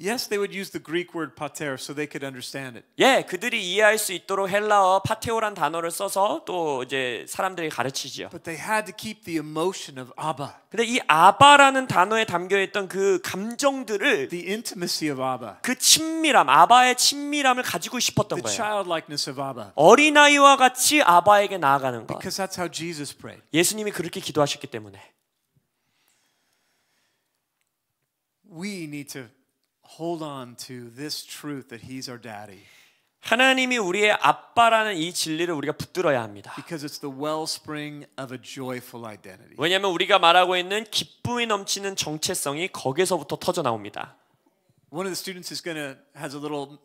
Speaker 1: Yes, they would use the Greek word pater so they could understand it.
Speaker 2: 예, 그들이 이해할 수 있도록 헬라어 파테오란 단어를 써서 또 이제 사람들이 가르치지요.
Speaker 1: But they had to keep the emotion of Abba,
Speaker 2: 근데 이 아바라는 단어에 담겨 있던 그 감정들을
Speaker 1: the intimacy of Abba,
Speaker 2: 그 친밀함, 아바의 친밀함을 가지고 싶었던
Speaker 1: the
Speaker 2: 거예요.
Speaker 1: childlikeness of Abba.
Speaker 2: 어린아이와 같이 아바에게 나아가는 것.
Speaker 1: Because that's how Jesus prayed.
Speaker 2: 예수님이 그렇게 기도하셨기 때문에.
Speaker 1: We need to hold on to this truth that He's our daddy.
Speaker 2: 하나님이 우리의 아빠라는 이 진리를 우리가 붙들어야 합니다.
Speaker 1: Because it's the wellspring of a joyful identity.
Speaker 2: 왜냐하면 우리가 말하고 있는 기쁨이 넘치는 정체성이 거기서부터 터져 나옵니다.
Speaker 1: One of the students has a little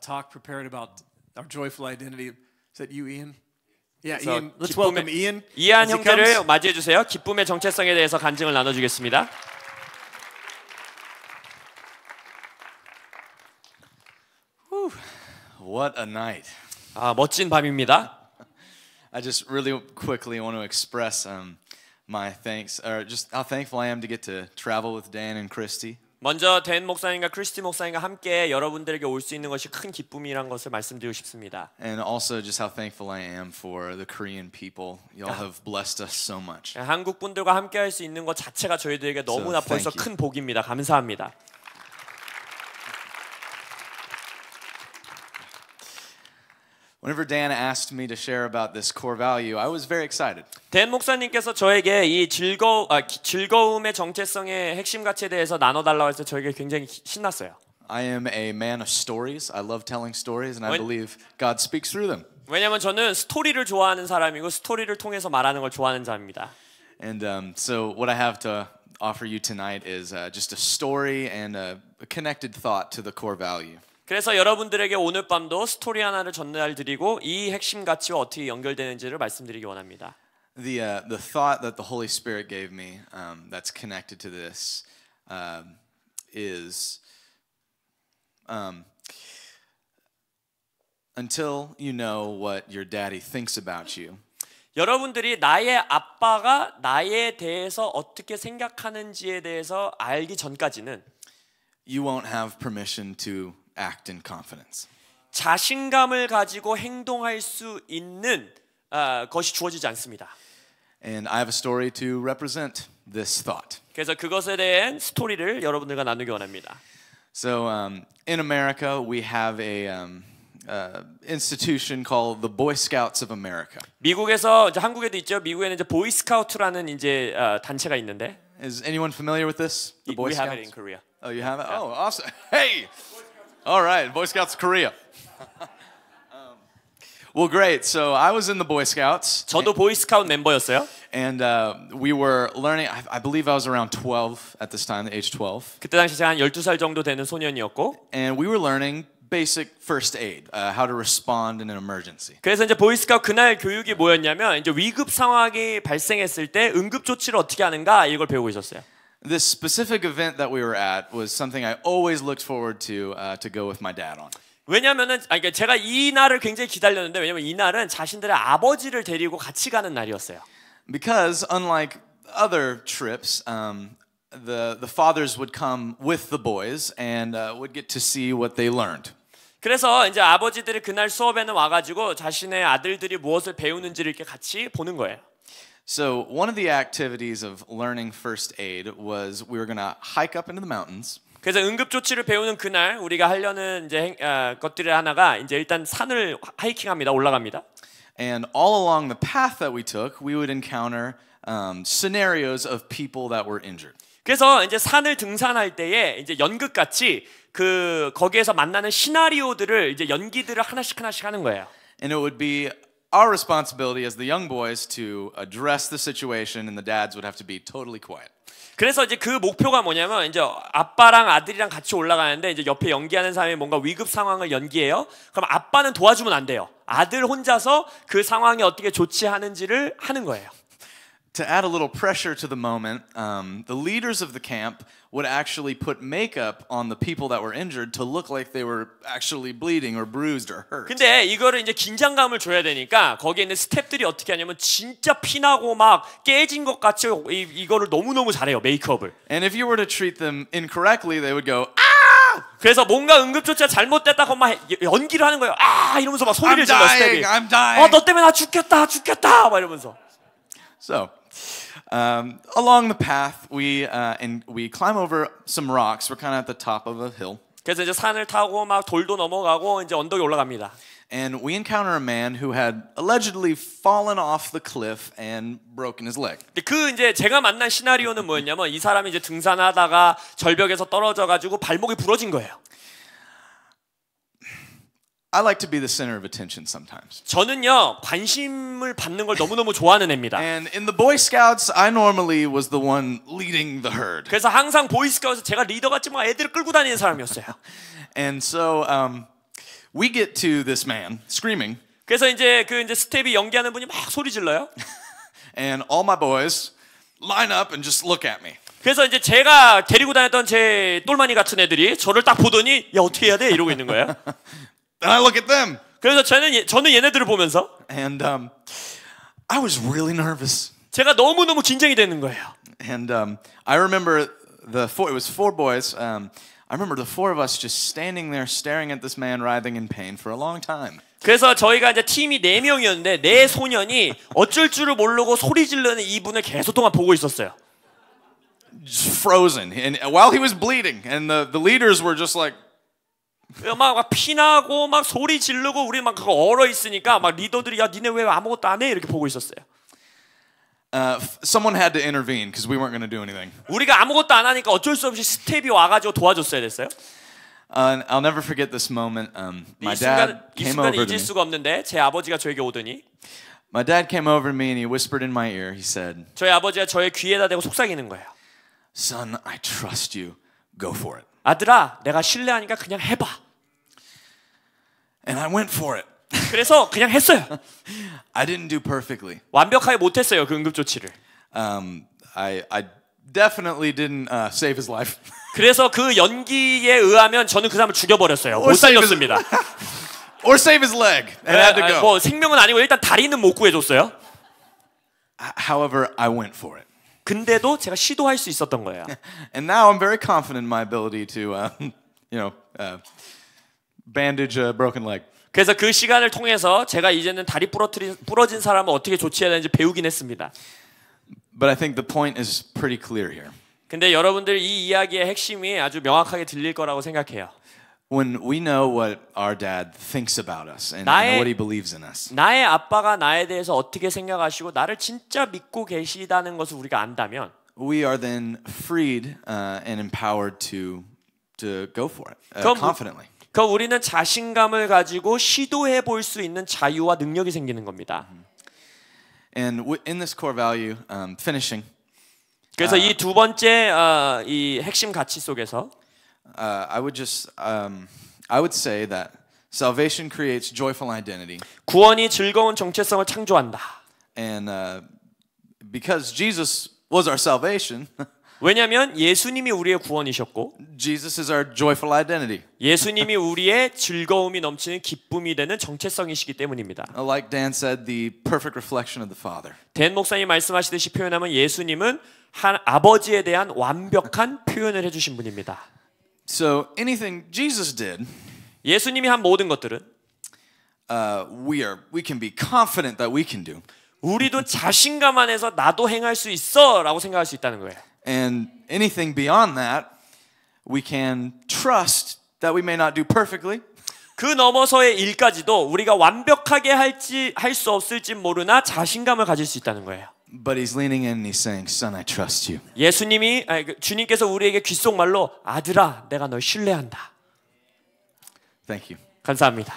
Speaker 1: talk prepared about our joyful identity. Is that you, Ian? Yeah, Ian. Let's welcome Ian.
Speaker 2: 이한
Speaker 1: as he
Speaker 2: 형제를
Speaker 1: comes.
Speaker 2: 맞이해 주세요. 기쁨의 정체성에 대해서 간증을 나눠주겠습니다.
Speaker 4: What a night.
Speaker 2: 멋진 밤입니다.
Speaker 4: I just really quickly want to express my thanks, or just how thankful I am to get to travel with Dan and Christy.
Speaker 2: 먼저 댄 목사님과 크리스티 목사님과 함께 여러분들에게 올 수 있는 것이 큰 기쁨이란 것을 말씀드리고 싶습니다.
Speaker 4: And also just how thankful I am for the Korean people. Y'all have blessed us so much.
Speaker 2: 한국 분들과 함께 할 수 있는 것 자체가 저희들에게 너무나
Speaker 4: So,
Speaker 2: 벌써
Speaker 4: thank you.
Speaker 2: 큰 복입니다. 감사합니다.
Speaker 4: Whenever Dan asked me to share about this core value, I was very excited.
Speaker 2: 댄 목사님께서 저에게 이 즐거움의 정체성의 핵심 가치에 대해서 나눠달라고 해서 저에게 굉장히 신났어요.
Speaker 4: I am a man of stories. I love telling stories, and I believe God speaks through them.
Speaker 2: 왜냐하면 저는 스토리를 좋아하는 사람이고 스토리를 통해서 말하는 걸 좋아하는 자입니다.
Speaker 4: And so what I have to offer you tonight is just a story and a connected thought to the core value.
Speaker 2: 그래서 여러분들에게 오늘 밤도 스토리 하나를 전달드리고 이 핵심 가치와 어떻게 연결되는지를 말씀드리기 원합니다.
Speaker 4: The thought that the Holy Spirit gave me that's connected to this is until you know what your daddy thinks about you,
Speaker 2: 여러분들이 나의 아빠가 나에 대해서 어떻게 생각하는지에 대해서 알기 전까지는
Speaker 4: you won't have permission to act in confidence.
Speaker 2: 자신감을 가지고 행동할 수 있는 것이 주어지지 않습니다.
Speaker 4: And I have a story to represent this thought.
Speaker 2: 그래서 그것에 대한 스토리를 여러분들과 나누기 원합니다.
Speaker 4: So in America, we have a institution called the Boy Scouts of America.
Speaker 2: 미국에서 이제 한국에도 있죠. 미국에는 이제 보이스카우트라는 이제 단체가 있는데.
Speaker 4: Is anyone familiar with this? The Boy
Speaker 2: We have it
Speaker 4: Scouts?
Speaker 2: in Korea.
Speaker 4: Oh, you have it? Oh, awesome. Hey! All right, Boy Scouts of Korea. Well, great. So I was in the Boy Scouts.
Speaker 2: 저도 보이스카우트 멤버였어요.
Speaker 4: And we were learning, I believe I was around 12 at this time, the age 12.
Speaker 2: 그때 당시 제가 한 12살 정도 되는 소년이었고.
Speaker 4: And we were learning basic first aid, how to respond in an emergency.
Speaker 2: 그래서 이제 보이스카우트 그날 교육이 뭐였냐면 이제 위급 상황이 발생했을 때 응급 조치를 어떻게 하는가 이걸 배우고 있었어요.
Speaker 4: This specific event that we were at was something I always looked forward to go with my dad on.
Speaker 2: 왜냐면은 그러니까 제가 이 날을 굉장히 기다렸는데 왜냐면 이 날은 자신들의 아버지를 데리고 같이 가는 날이었어요.
Speaker 4: Because unlike other trips, the fathers would come with the boys and would get to see what they learned.
Speaker 2: 그래서 이제 아버지들이 그날 수업에는 와가지고 자신의 아들들이 무엇을 배우는지를 이렇게 같이 보는 거예요.
Speaker 4: So one of the activities of learning first aid was we were going to hike up into the mountains.
Speaker 2: 그래서 응급조치를 배우는 그날 우리가 하려는 이제 것들의 하나가 이제 일단 산을 하이킹합니다. 올라갑니다.
Speaker 4: And all along the path that we took, we would encounter scenarios of people that were injured.
Speaker 2: 그래서 이제 산을 등산할 때에 이제 연극같이 그 거기에서 만나는 시나리오들을 이제 연기들을 하나씩 하는 거예요.
Speaker 4: And it would be our responsibility as the young boys to address the situation, and the dads would have to be totally quiet.
Speaker 2: 그래서 이제 그 목표가 뭐냐면 이제 아빠랑 아들이랑 같이 올라가는데 이제 옆에 연기하는 사람이 뭔가 위급 상황을 연기해요. 그럼 아빠는 도와주면 안 돼요. 아들 혼자서 그 상황에 어떻게 조치하는지를 하는 거예요.
Speaker 4: To add a little pressure to the moment, the leaders of the camp would actually put makeup on the people that were injured to look like they were actually bleeding or bruised or hurt.
Speaker 2: 근데 이거를 이제 긴장감을 줘야 되니까 거기에 있는 스태프들이 어떻게 하냐면 진짜 피나고 막 깨진 것 같이 이거를 너무너무 잘해요, 메이크업을.
Speaker 4: And if you were to treat them incorrectly, they would go, ah!
Speaker 2: 그래서 뭔가 응급조치가 잘못됐다고 막 연기를 하는 거예요. 아 이러면서 막 소리를
Speaker 4: I'm
Speaker 2: 질러
Speaker 4: dying,
Speaker 2: 스태프이.
Speaker 4: I'm dying.
Speaker 2: 너 때문에 나 죽겠다 막 이러면서.
Speaker 4: So, along the path, we climb over some rocks. We're kind of at the top of a hill.
Speaker 2: 그래서 이제 산을 타고 막 돌도 넘어가고 이제 언덕에 올라갑니다.
Speaker 4: And we encounter a man who had allegedly fallen off the cliff and broken his leg.
Speaker 2: 그 이제 제가 만난 시나리오는 뭐였냐면 이 사람이 이제 등산하다가 절벽에서 떨어져 가지고 발목이 부러진 거예요.
Speaker 4: I like to be the center of attention sometimes.
Speaker 2: 저는요 관심을 받는 걸 너무너무 좋아하는 애입니다.
Speaker 4: And in the Boy Scouts, I normally was the one leading the herd.
Speaker 2: 그래서 항상 보이스카우트에서 제가 리더 같지만 애들을 끌고 다니는 사람이었어요.
Speaker 4: And so we get to this man screaming.
Speaker 2: 그래서 이제 그 이제 스텝이 연기하는 분이 막 소리 질러요.
Speaker 4: And all my boys line up and just look at me.
Speaker 2: 그래서 이제 제가 데리고 다녔던 제 똘마니 같은 애들이 저를 딱 보더니 야 어떻게 해야 돼 이러고 있는 거예요.
Speaker 4: And I look at them.
Speaker 2: 그래서 저는 얘네들을 보면서
Speaker 4: And I was really nervous.
Speaker 2: 제가 너무너무 긴장이 되는 거예요.
Speaker 4: And I remember it was four boys. I remember the four of us just standing there staring at this man writhing in pain for a long time.
Speaker 2: 그래서 저희가 이제 팀이 4명이었는데 4소년이 어쩔 줄을 모르고 소리 지르는 이분을 계속 동안 보고 있었어요.
Speaker 4: Just frozen. And while he was bleeding, and the leaders were just like,
Speaker 2: 막 피나고 막 소리 지르고 우리 막 그거 얼어 있으니까 막 리더들이 야 니네 왜 아무것도 안 해 이렇게 보고 있었어요.
Speaker 4: someone had to intervene because we weren't going to do anything.
Speaker 2: 우리가 아무것도 안 하니까 어쩔 수 없이 스텝이 와가지고 도와줬어야 됐어요.
Speaker 4: I'll never forget this moment. My
Speaker 2: 이
Speaker 4: dad
Speaker 2: 순간
Speaker 4: came over to
Speaker 2: 잊을
Speaker 4: me.
Speaker 2: 수가 없는데 제 아버지가 저에게 오더니
Speaker 4: My dad came over to me and he whispered in my ear. He said,
Speaker 2: 저희 아버지가 저의 귀에다 대고 속삭이는 거예요.
Speaker 4: "Son, I trust you. Go for it."
Speaker 2: 아들아, 내가 신뢰하니까 그냥 해봐.
Speaker 4: And I went for it.
Speaker 2: 그래서 그냥 했어요.
Speaker 4: I didn't do perfectly.
Speaker 2: 완벽하게 못했어요 그 응급조치를.
Speaker 4: I definitely didn't save his life.
Speaker 2: 그래서 그 연기에 의하면 저는 그 사람을 죽여버렸어요. 못 살렸습니다.
Speaker 4: Or save his leg and had to go.
Speaker 2: 뭐 생명은 아니고 일단 다리는 못 구해줬어요.
Speaker 4: However, I went for it.
Speaker 2: 근데도 제가 시도할 수 있었던 거예요.
Speaker 4: And now I'm very confident in my ability to, bandage a broken leg.
Speaker 2: 그래서 그 시간을 통해서 제가 이제는 다리 부러진 사람을 어떻게 조치해야 되는지 배우긴 했습니다.
Speaker 4: But I think the point is pretty clear here.
Speaker 2: 근데 여러분들 이 이야기의 핵심이 아주 명확하게 들릴 거라고 생각해요.
Speaker 4: When we know what our dad thinks about us and what he believes in us.
Speaker 2: 나의 아빠가 나에 대해서 어떻게 생각하시고 나를 진짜 믿고 계시다는 것을 우리가 안다면
Speaker 4: We are then freed and empowered to go for it confidently.
Speaker 2: 그럼 우리는 자신감을 가지고 시도해 볼 수 있는 자유와 능력이 생기는 겁니다.
Speaker 4: And in this core value, finishing.
Speaker 2: 그래서 이 두 번째 이 핵심 가치 속에서
Speaker 4: I would say that salvation creates joyful identity.
Speaker 2: 구원이 즐거운 정체성을 창조한다.
Speaker 4: And because Jesus was our salvation,
Speaker 2: 왜냐하면 예수님이 우리의 구원이셨고
Speaker 4: Jesus is our joyful identity.
Speaker 2: 예수님이 우리의 즐거움이 넘치는 기쁨이 되는 정체성이시기 때문입니다.
Speaker 4: Like Dan said, the perfect reflection of the Father.
Speaker 2: 댄 목사님 말씀하시듯이 표현하면 예수님은 한 아버지에 대한 완벽한 표현을 해주신 분입니다.
Speaker 4: So anything Jesus did,
Speaker 2: 예수님이 한 모든 것들은
Speaker 4: we can be confident that we can do.
Speaker 2: 우리도 자신감 안에서 나도 행할 수 있어라고 생각할 수 있다는 거예요.
Speaker 4: And anything beyond that, we can trust that we may not do perfectly.
Speaker 2: 그 넘어서의 일까지도 우리가 완벽하게 할 수 없을지 모르나 자신감을 가질 수 있다는 거예요.
Speaker 4: But he's leaning in and he's saying, "Son, I trust you."
Speaker 2: 주님께서 우리에게 귓속말로 아들아, 내가 널 신뢰한다.
Speaker 4: Thank you.
Speaker 2: 감사합니다.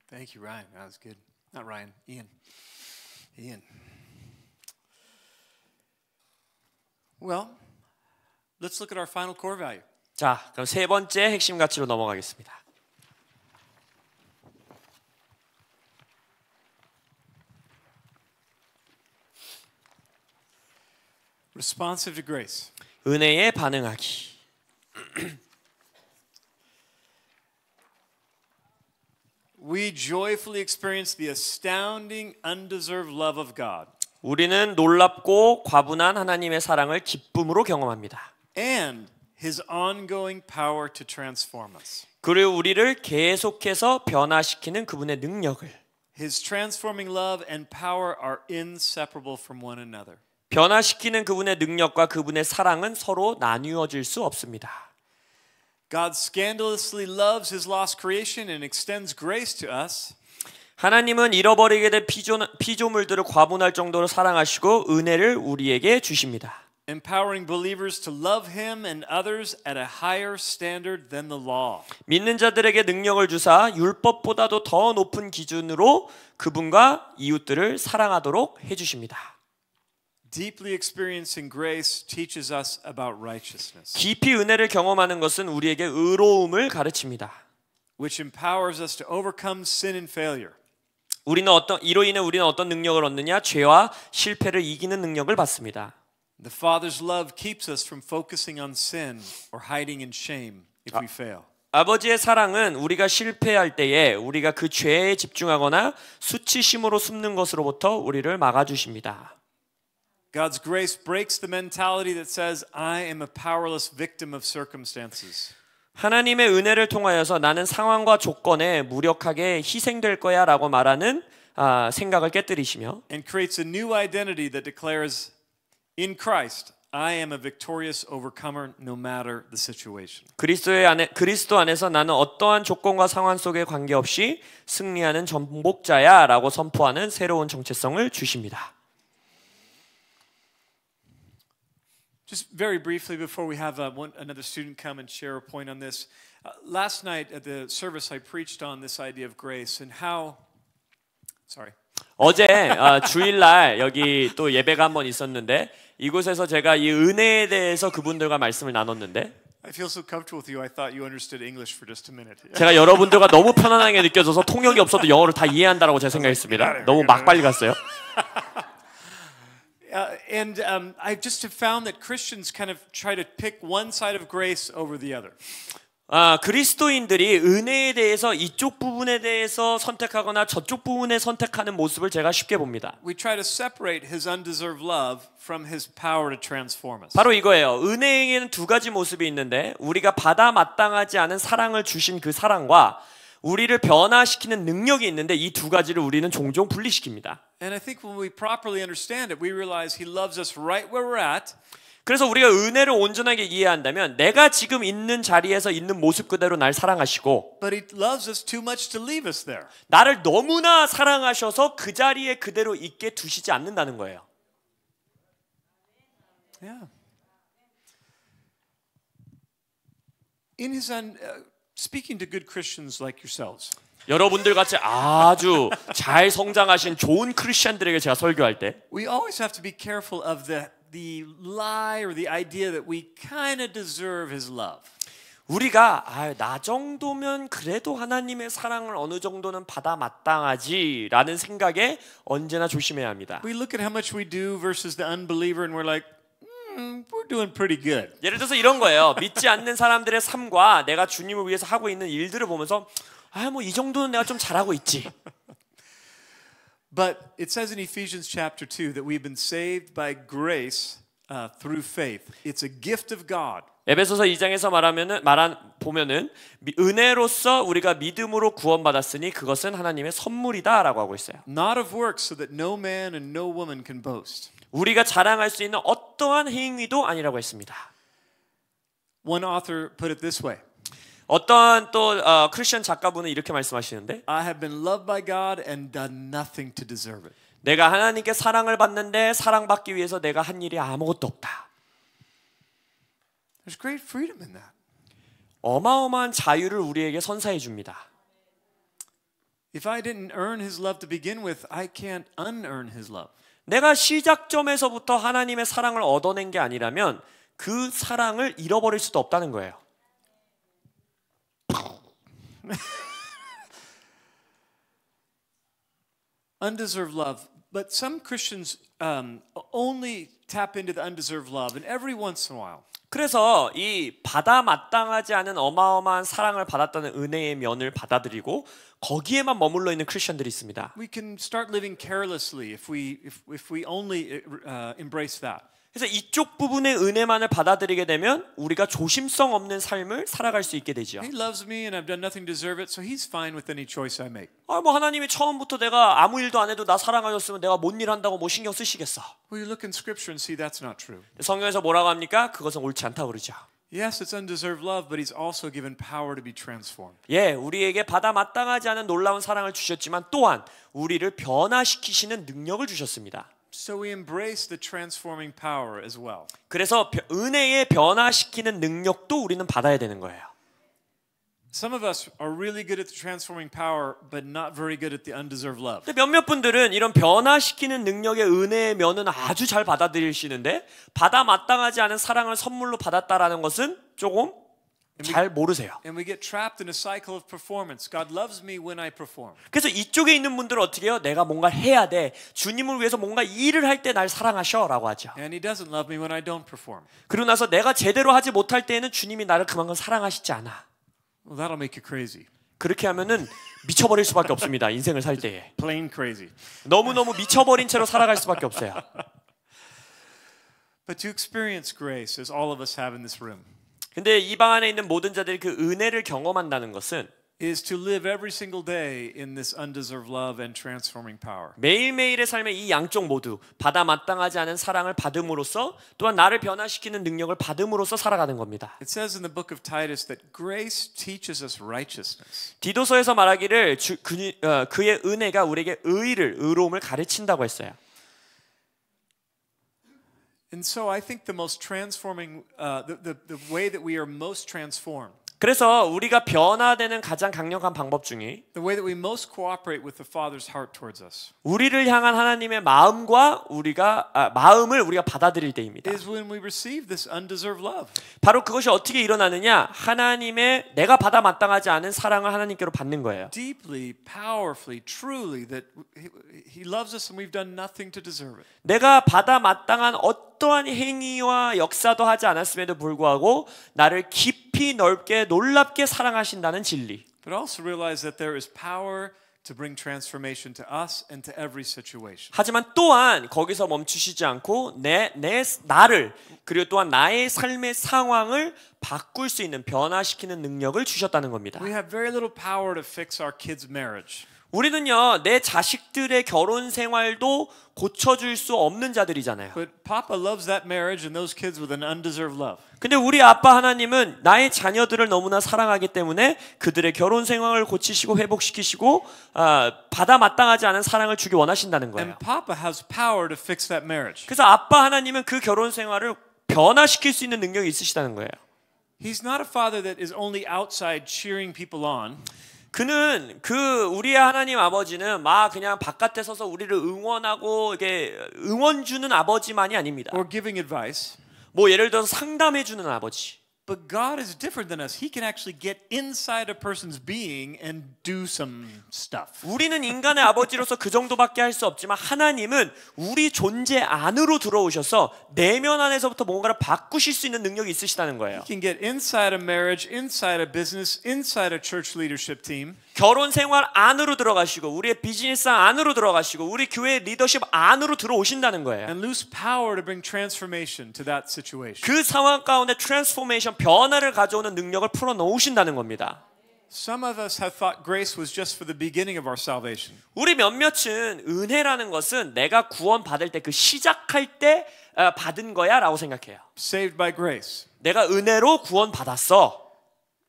Speaker 1: Thank you, Ryan. That was good. Not Ryan, Ian. Ian. Well, let's look at our final core value.
Speaker 2: 자, 그럼 세 번째 핵심 가치로 넘어가겠습니다.
Speaker 1: Responsive to grace.
Speaker 2: 은혜에 반응하기.
Speaker 1: We joyfully experience the astounding, undeserved love of God.
Speaker 2: 우리는 놀랍고 과분한 하나님의 사랑을 기쁨으로 경험합니다.
Speaker 1: And His ongoing power to transform us.
Speaker 2: 그리고 우리를 계속해서 변화시키는 그분의 능력을.
Speaker 1: His transforming love and power are inseparable from one another.
Speaker 2: 변화시키는 그분의 능력과 그분의 사랑은 서로 나뉘어질 수 없습니다.
Speaker 1: God scandalously loves His lost creation and extends grace to us.
Speaker 2: 하나님은 잃어버리게 된 피조물들을 과분할 정도로 사랑하시고 은혜를 우리에게 주십니다.
Speaker 1: Empowering believers to love Him and others at a higher standard than the law.
Speaker 2: 믿는 자들에게 능력을 주사 율법보다도 더 높은 기준으로 그분과 이웃들을 사랑하도록 해주십니다.
Speaker 1: Deeply experiencing grace teaches us about righteousness,
Speaker 2: 깊이 은혜를 경험하는 것은 우리에게 의로움을 가르칩니다.
Speaker 1: which empowers us to overcome sin and failure.
Speaker 2: 이로 인해 우리는 어떤 능력을 얻느냐? 죄와 실패를 이기는 능력을 받습니다.
Speaker 1: The Father's love keeps us from focusing on sin or hiding in shame if we fail.
Speaker 2: 아버지의 사랑은 우리가 실패할 때에 우리가 그 죄에 집중하거나 수치심으로 숨는 것으로부터 우리를 막아주십니다.
Speaker 1: God's grace breaks the mentality that says, I am a powerless victim of circumstances.
Speaker 2: 하나님의 은혜를 통하여서 나는 상황과 조건에 무력하게 희생될 거야 라고 말하는 생각을 깨뜨리시며
Speaker 1: And creates a new identity that declares, in Christ, I am a victorious overcomer no matter the situation.
Speaker 2: 그리스도 안에서 나는 어떠한 조건과 상황 속에 관계없이 승리하는 정복자야 라고 선포하는 새로운 정체성을 주십니다.
Speaker 1: Just very briefly before we have another student come and share a point on this. Last night at the service I preached on this idea of grace and how, sorry.
Speaker 2: 어제 주일날 여기 또 예배가 한번 있었는데 이곳에서 제가 이 은혜에 대해서 그분들과 말씀을 나눴는데
Speaker 1: I feel so comfortable with you. I thought you understood English for just a minute.
Speaker 2: 제가 여러분들과 너무 편안하게 느껴져서 통역이 없어도 영어를 다 이해한다라고 제가 생각했습니다. 너무 막 빨리 갔어요.
Speaker 1: And I just have found that Christians kind of try to pick one side of grace over the other.
Speaker 2: 그리스도인들이 은혜에 대해서 이쪽 부분에 대해서 선택하거나 저쪽 부분에 선택하는 모습을 제가 쉽게 봅니다.
Speaker 1: We try to separate His undeserved love from His power to transform us.
Speaker 2: 바로 이거예요. 은혜에는 두 가지 모습이 있는데 우리가 받아 마땅하지 않은 사랑을 주신 그 사랑과 우리를 변화시키는 능력이 있는데 이 두 가지를 우리는 종종 분리시킵니다.
Speaker 1: And I think when we properly understand it, we realize He loves us right where we're at.
Speaker 2: 그래서 우리가 은혜를 온전하게 이해한다면 내가 지금 있는 자리에서 있는 모습 그대로 날 사랑하시고
Speaker 1: But He loves us too much to leave us there.
Speaker 2: 나를 너무나 사랑하셔서 그 자리에 그대로 있게 두시지 않는다는 거예요.
Speaker 1: Yeah. In His speaking to good Christians like yourselves.
Speaker 2: 여러분들 같이 아주 잘 성장하신 좋은 크리스천들에게 제가 설교할 때
Speaker 1: We always have to be careful of the lie or the idea that we kind of deserve his love.
Speaker 2: 우리가 나 정도면 그래도 하나님의 사랑을 어느 정도는 받아 마땅하지라는 생각에 언제나 조심해야 합니다.
Speaker 1: We look at how much we do versus the unbeliever and we're like, we're doing pretty good.
Speaker 2: 예를 들어서 이런 거예요. 믿지 않는 사람들의 삶과 내가 주님을 위해서 하고 있는 일들을 보면서 뭐 이 정도는 내가 좀 잘하고 있지.
Speaker 1: But it says in Ephesians chapter 2 that we've been saved by grace through faith. It's a gift of God.
Speaker 2: 에베소서 2장에서 보면은 은혜로서 우리가 믿음으로 구원받았으니 그것은 하나님의 선물이다라고 하고 있어요.
Speaker 1: Not of works so that no man and no woman can boast.
Speaker 2: 우리가 자랑할 수 있는 어떠한 행위도 아니라고 했습니다.
Speaker 1: One author put it this way.
Speaker 2: 어떠한 또 크리스천 작가분은 이렇게 말씀하시는데
Speaker 1: I have been loved by God and done nothing to deserve it.
Speaker 2: 내가 하나님께 사랑을 받는데 사랑받기 위해서 내가 한 일이 아무것도 없다.
Speaker 1: There's great freedom in that.
Speaker 2: 어마어마한 자유를 우리에게 선사해 줍니다.
Speaker 1: If I didn't earn his love to begin with, I can't unearn his love.
Speaker 2: 내가 시작점에서부터 하나님의 사랑을 얻어낸 게 아니라면 그 사랑을 잃어버릴 수도 없다는 거예요.
Speaker 1: Undeserved love. But some Christians only tap into the undeserved love, and every once in a while.
Speaker 2: 그래서 이 받아 마땅하지 않은 어마어마한 사랑을 받았다는 은혜의 면을 받아들이고 거기에만 머물러 있는 크리스천들이 있습니다.
Speaker 1: We can start living carelessly if we only embrace that.
Speaker 2: 그래서 이쪽 부분의 은혜만을 받아들이게 되면 우리가 조심성 없는 삶을 살아갈 수 있게 되죠.
Speaker 1: He loves me and I've done nothing to deserve it, so he's fine with any choice I make.
Speaker 2: 뭐 하나님이 처음부터 내가 아무 일도 안 해도 나 사랑하셨으면 내가 뭔 일 한다고 뭐 신경 쓰시겠어.
Speaker 1: Well, you look in Scripture and see that's not true.
Speaker 2: 성경에서 뭐라고 합니까? 그것은 옳지 않다고 그러죠.
Speaker 1: Yes, it's undeserved love, but he's also given power to be transformed.
Speaker 2: 예, 우리에게 받아 마땅하지 않은 놀라운 사랑을 주셨지만 또한 우리를 변화시키시는 능력을 주셨습니다.
Speaker 1: So we embrace the transforming power as well.
Speaker 2: 그래서 은혜의 변화시키는 능력도 우리는 받아야 되는 거예요.
Speaker 1: Some of us are really good at the transforming power, but not very good at the undeserved love.
Speaker 2: 근데 몇몇 분들은 이런 변화시키는 능력의 은혜의 면은 아주 잘 받아들이시는데 받아 마땅하지 않은 사랑을 선물로 받았다라는 것은 조금 잘 모르세요.
Speaker 1: And we get trapped in a cycle of performance. God loves me when I perform.
Speaker 2: 그래서 이쪽에 있는 분들은 어떻게 해요? 내가 뭔가 해야 돼. 주님을 위해서 뭔가 일을 할 때 날 사랑하셔라고 하죠.
Speaker 1: And he doesn't love me when I don't perform.
Speaker 2: 그러고 나서 내가 제대로 하지 못할 때에는 주님이 나를 그만큼 사랑하시지 않아.
Speaker 1: Well, that'll make you crazy.
Speaker 2: 그렇게 하면은 미쳐버릴 수밖에 없습니다. 인생을 살 때에.
Speaker 1: Plain crazy.
Speaker 2: 너무너무 미쳐버린 채로 살아갈 수밖에 없어요.
Speaker 1: But to experience grace, as all of us have in this room,
Speaker 2: 근데 이 방 안에 있는 모든 자들이 그 은혜를 경험한다는 것은
Speaker 1: is to live every single day in this undeserved love and transforming power.
Speaker 2: 매일매일의 삶의 이 양쪽 모두 받아 마땅하지 않은 사랑을 받음으로써 또한 나를 변화시키는 능력을 받음으로써 살아가는 겁니다.
Speaker 1: It says in the book of Titus that grace teaches us righteousness.
Speaker 2: 디도서에서 말하기를 그의 은혜가 우리에게 의로움을 가르친다고 했어요.
Speaker 1: And so I think the most transforming, the way that we are most transformed,
Speaker 2: 그래서 우리가 변화되는 가장 강력한 방법 중에
Speaker 1: the way that we most cooperate with the Father's heart towards us,
Speaker 2: 우리를 향한 하나님의 마음과 마음을 우리가 받아들일 때입니다.
Speaker 1: is when we receive this undeserved love.
Speaker 2: 바로 그것이 어떻게 일어나느냐? 하나님의 내가 받아 마땅하지 않은 사랑을 하나님께로 받는 거예요.
Speaker 1: Deeply, powerfully, truly, that He loves us and we've done nothing to deserve it.
Speaker 2: 내가 받아 마땅한 어떠한 행위와 역사도 하지 않았음에도 불구하고 나를 깊이 넓게 놀랍게 사랑하신다는 진리.
Speaker 1: But also realize that there is power to bring transformation to us and to every situation.
Speaker 2: 하지만 또한 거기서 멈추시지 않고 나를 그리고 또한 나의 삶의 상황을 바꿀 수 있는 변화시키는 능력을 주셨다는 겁니다.
Speaker 1: We have very little power to fix our kids' marriage.
Speaker 2: 우리는요 내 자식들의 결혼 생활도 고쳐줄 수 없는 자들이잖아요.
Speaker 1: But Papa loves that marriage and those kids with an undeserved love.
Speaker 2: 근데 우리 아빠 하나님은 나의 자녀들을 너무나 사랑하기 때문에 그들의 결혼 생활을 고치시고 회복시키시고 받아 마땅하지 않은 사랑을 주기 원하신다는 거예요.
Speaker 1: And Papa has power to fix that marriage.
Speaker 2: 그래서 아빠 하나님은 그 결혼 생활을 변화시킬 수 있는 능력이 있으시다는 거예요.
Speaker 1: He's not a father that is only outside cheering people on.
Speaker 2: 그는 우리의 하나님 아버지는 막 그냥 바깥에 서서 우리를 응원하고 이게 응원 주는 아버지만이 아닙니다.
Speaker 1: or giving advice.
Speaker 2: 뭐 예를 들어서 상담해 주는 아버지.
Speaker 1: But God is different than us. He can actually get inside a person's being and do some stuff.
Speaker 2: 우리는 인간의 아버지로서 그 정도밖에 할 수 없지만 하나님은 우리 존재 안으로 들어오셔서 내면 안에서부터 뭔가를 바꾸실 수 있는 능력이 있으시다는 거예요.
Speaker 1: He can get inside a marriage, inside a business, inside a church leadership team.
Speaker 2: 결혼 생활 안으로 들어가시고 우리의 비즈니스 안으로 들어가시고 우리 교회 리더십 안으로 들어오신다는 거예요.
Speaker 1: And lose power to bring transformation to that situation.
Speaker 2: 그 상황 가운데 트랜스포메이션 변화를 가져오는 능력을 풀어 놓으신다는 겁니다.
Speaker 1: Some of us have thought grace was just for the beginning of our salvation.
Speaker 2: 우리 몇몇은 은혜라는 것은 내가 구원 받을 때 그 시작할 때 받은 거야라고 생각해요.
Speaker 1: Saved by grace.
Speaker 2: 내가 은혜로 구원 받았어.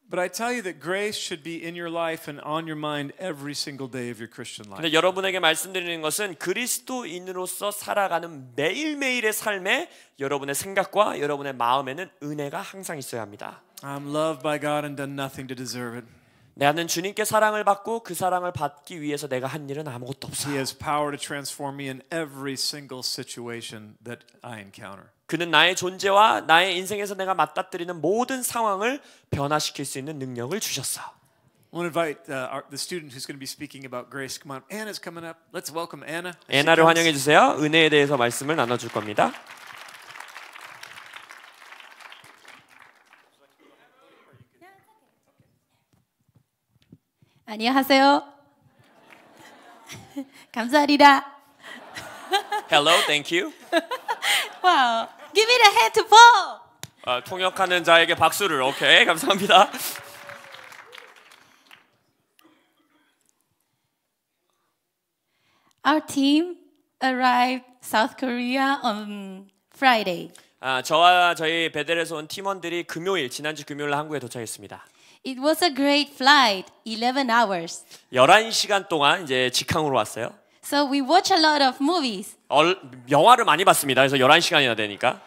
Speaker 1: But I tell you that grace should be in your life and on your mind every single day of your Christian life.
Speaker 2: 근데 여러분에게 말씀드리는 것은 그리스도인으로서 살아가는 매일매일의 삶에 여러분의 생각과 여러분의 마음에는 은혜가 항상 있어야 합니다.
Speaker 1: I'm loved by God and done nothing to deserve it.
Speaker 2: 나는 주님께 사랑을 받고 그 사랑을 받기 위해서 내가 한 일은 아무것도
Speaker 1: He
Speaker 2: 없어요.
Speaker 1: has power to transform me in every single situation that I encounter.
Speaker 2: 그는 나의 존재와 나의 인생에서 내가 맞닥뜨리는 모든 상황을 변화시킬 수 있는 능력을 주셨어.
Speaker 1: I want to invite the student who's going to be speaking about grace. Come on, Anna's coming up. Let's welcome Anna.
Speaker 2: 애나를 환영해 주세요. 은혜에 대해서 말씀을 나눠줄 겁니다.
Speaker 5: 안녕하세요. 감사합니다.
Speaker 2: Hello, thank you.
Speaker 5: Wow, give it a hand to Paul.
Speaker 2: 통역하는 자에게 박수를. 오케이, 감사합니다.
Speaker 5: Our team arrived South Korea on Friday.
Speaker 2: 저와 저희 베델에서 온 팀원들이 지난주 금요일 한국에 도착했습니다.
Speaker 5: It was a great flight, 11 hours.
Speaker 2: 11시간 동안 이제 직항으로 왔어요.
Speaker 5: So we watch a lot of movies.
Speaker 2: 영화를 많이 봤습니다. 그래서 11시간이나 되니까.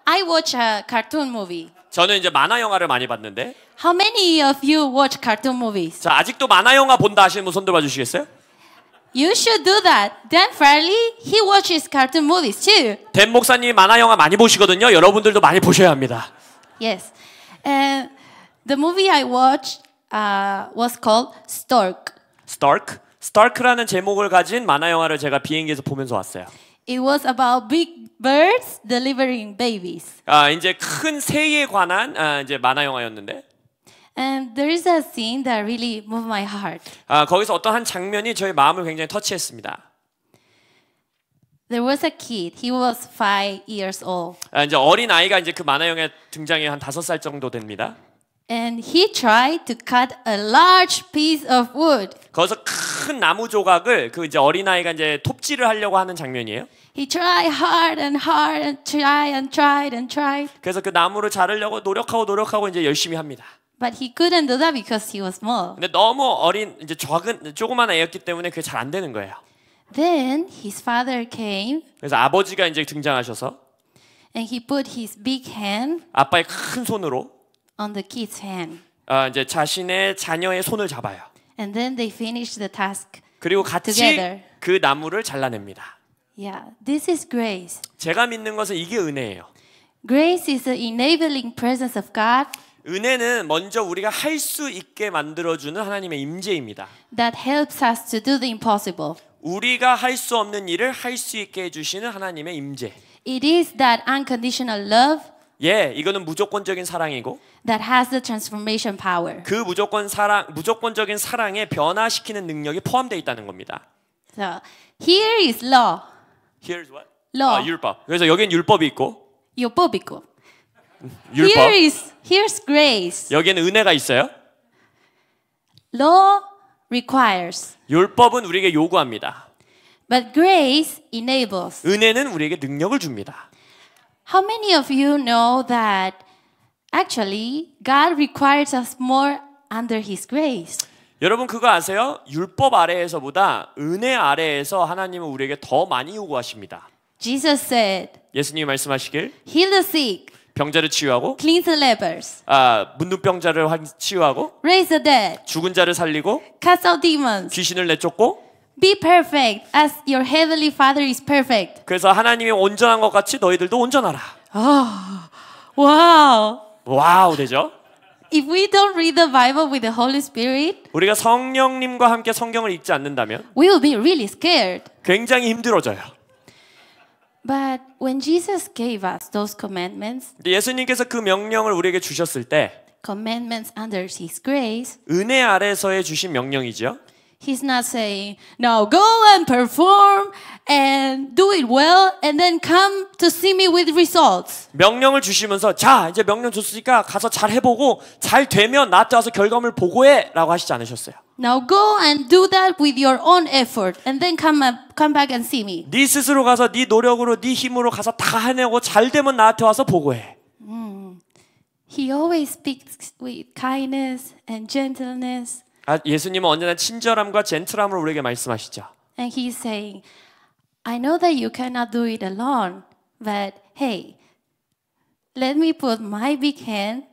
Speaker 5: I watch a cartoon movie.
Speaker 2: 저는 이제 만화 영화를 많이 봤는데.
Speaker 5: How many of you watch cartoon movies?
Speaker 2: 자, 아직도 만화 영화 본다 하시는 분 손 들어 봐 주시겠어요?
Speaker 5: You should do that. Dan Farley, he watches cartoon movies too.
Speaker 2: 댄 목사님 만화 영화 많이 보시거든요. 여러분들도 많이 보셔야 합니다.
Speaker 5: Yes. And the movie I watched was called Stork.
Speaker 2: Stark라는 제목을 가진 만화 영화를 제가 비행기에서 보면서 왔어요.
Speaker 5: It was about big birds delivering babies.
Speaker 2: 이제 큰 새에 관한 이제 만화 영화였는데.
Speaker 5: And there is a scene that really moved my heart.
Speaker 2: 거기서 어떤 한 장면이 저의 마음을 굉장히 터치했습니다.
Speaker 5: There was a kid. He was 5 years old.
Speaker 2: 이제 어린 아이가 이제 그 만화 영화에 등장해 한 5살 정도 됩니다.
Speaker 5: And he tried to cut a large piece of wood.
Speaker 2: 거기서 큰 나무 조각을 그 이제 어린 아이가 이제 톱질을 하려고 하는 장면이에요.
Speaker 5: He tried hard and hard and tried and tried.
Speaker 2: 그래서 그 나무를 자르려고 노력하고 이제 열심히 합니다.
Speaker 5: But he couldn't do that because he was small.
Speaker 2: 근데 너무 어린 이제 조그만 아이였기 때문에 그게 잘 안 되는 거예요.
Speaker 5: Then his father came
Speaker 2: 그래서 아버지가 이제 등장하셔서
Speaker 5: and he put his big hand
Speaker 2: 아빠의 큰 손으로
Speaker 5: on the kid's hand.
Speaker 2: 이제 자신의 자녀의 손을 잡아요.
Speaker 5: And then they finished the task.
Speaker 2: 그리고 같이
Speaker 5: Together.
Speaker 2: 그 나무를 잘라냅니다.
Speaker 5: Yeah, this is grace.
Speaker 2: 제가 믿는 것은 이게 은혜예요.
Speaker 5: Grace is the enabling presence of God
Speaker 2: 은혜는 먼저 우리가 할 수 있게 만들어주는 하나님의 임재입니다.
Speaker 5: that helps us to do the impossible.
Speaker 2: 우리가 할 수 없는 일을 할 수 있게 해주시는 하나님의 임재.
Speaker 5: It is that unconditional love
Speaker 2: 이거는 무조건적인 사랑이고
Speaker 5: that has the transformation power.
Speaker 2: 그 무조건적인 사랑에 변화시키는 능력이 포함되어 있다는 겁니다.
Speaker 5: So here is law.
Speaker 2: Here's what?
Speaker 5: Law.
Speaker 2: 율법. 그래서 여기는 율법이 있고
Speaker 5: 율법 있고.
Speaker 2: 율법.
Speaker 5: Here's grace.
Speaker 2: 여기는 은혜가 있어요.
Speaker 5: Law requires,
Speaker 2: 율법은 우리에게 요구합니다.
Speaker 5: but grace enables.
Speaker 2: 은혜는 우리에게 능력을 줍니다.
Speaker 5: How many of you know that actually God requires us more under His grace?
Speaker 2: 여러분 그거 아세요? 율법 아래에서보다 은혜 아래에서 하나님은 우리에게 더 많이 요구하십니다.
Speaker 5: Jesus said,
Speaker 2: 예수님이 말씀하시길
Speaker 5: heal the sick,
Speaker 2: 병자를 치유하고
Speaker 5: cleanse the lepers,
Speaker 2: 문둥병자를 치유하고
Speaker 5: raise the dead,
Speaker 2: 죽은 자를 살리고
Speaker 5: cast out demons.
Speaker 2: 귀신을 내쫓고
Speaker 5: Be perfect as your heavenly Father is perfect.
Speaker 2: 그래서 하나님이 온전한 것 같이 너희들도 온전하라.
Speaker 5: Wow.
Speaker 2: 와우 되죠?
Speaker 5: If we don't read the Bible with the Holy Spirit,
Speaker 2: 우리가 성령님과 함께 성경을 읽지 않는다면
Speaker 5: we will be really scared.
Speaker 2: 굉장히 힘들어져요.
Speaker 5: But when Jesus gave us those commandments,
Speaker 2: 근데 예수님께서 그 명령을 우리에게 주셨을 때
Speaker 5: commandments under His grace,
Speaker 2: 은혜 아래서에 주신 명령이죠.
Speaker 5: He's not saying, now go and perform and do it well and then come to see me with results.
Speaker 2: 명령을 주시면서 자 이제 명령 줬으니까 가서 잘 해보고 잘 되면 나한테 와서 결과물 보고해 라고 하시지 않으셨어요.
Speaker 5: Now go and do that with your own effort and then come back and see me.
Speaker 2: 네 스스로 가서 네 노력으로 네 힘으로 가서 다 해내고 잘 되면 나한테 와서 보고해.
Speaker 5: He always speaks with kindness and gentleness.
Speaker 2: 예수님은 언제나 친절함과 젠틀함을 우리에게 말씀하시죠.
Speaker 5: And he's saying, I know that you cannot do it alone, but hey, let me put my big hand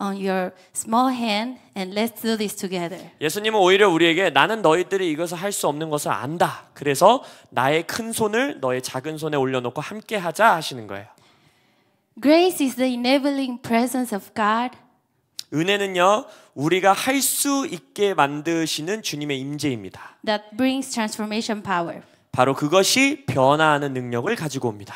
Speaker 5: on your small hand and let's do this together.
Speaker 2: 예수님은 오히려 우리에게 나는 너희들이 이것을 할 수 없는 것을 안다. 그래서 나의 큰 손을 너의 작은 손에 올려놓고 함께 하자 하시는 거예요.
Speaker 5: Grace is the enabling presence of God.
Speaker 2: 은혜는요, 우리가 할 수 있게 만드시는 주님의 임재입니다.
Speaker 5: That brings transformation power.
Speaker 2: 바로 그것이 변화하는 능력을 가지고 옵니다.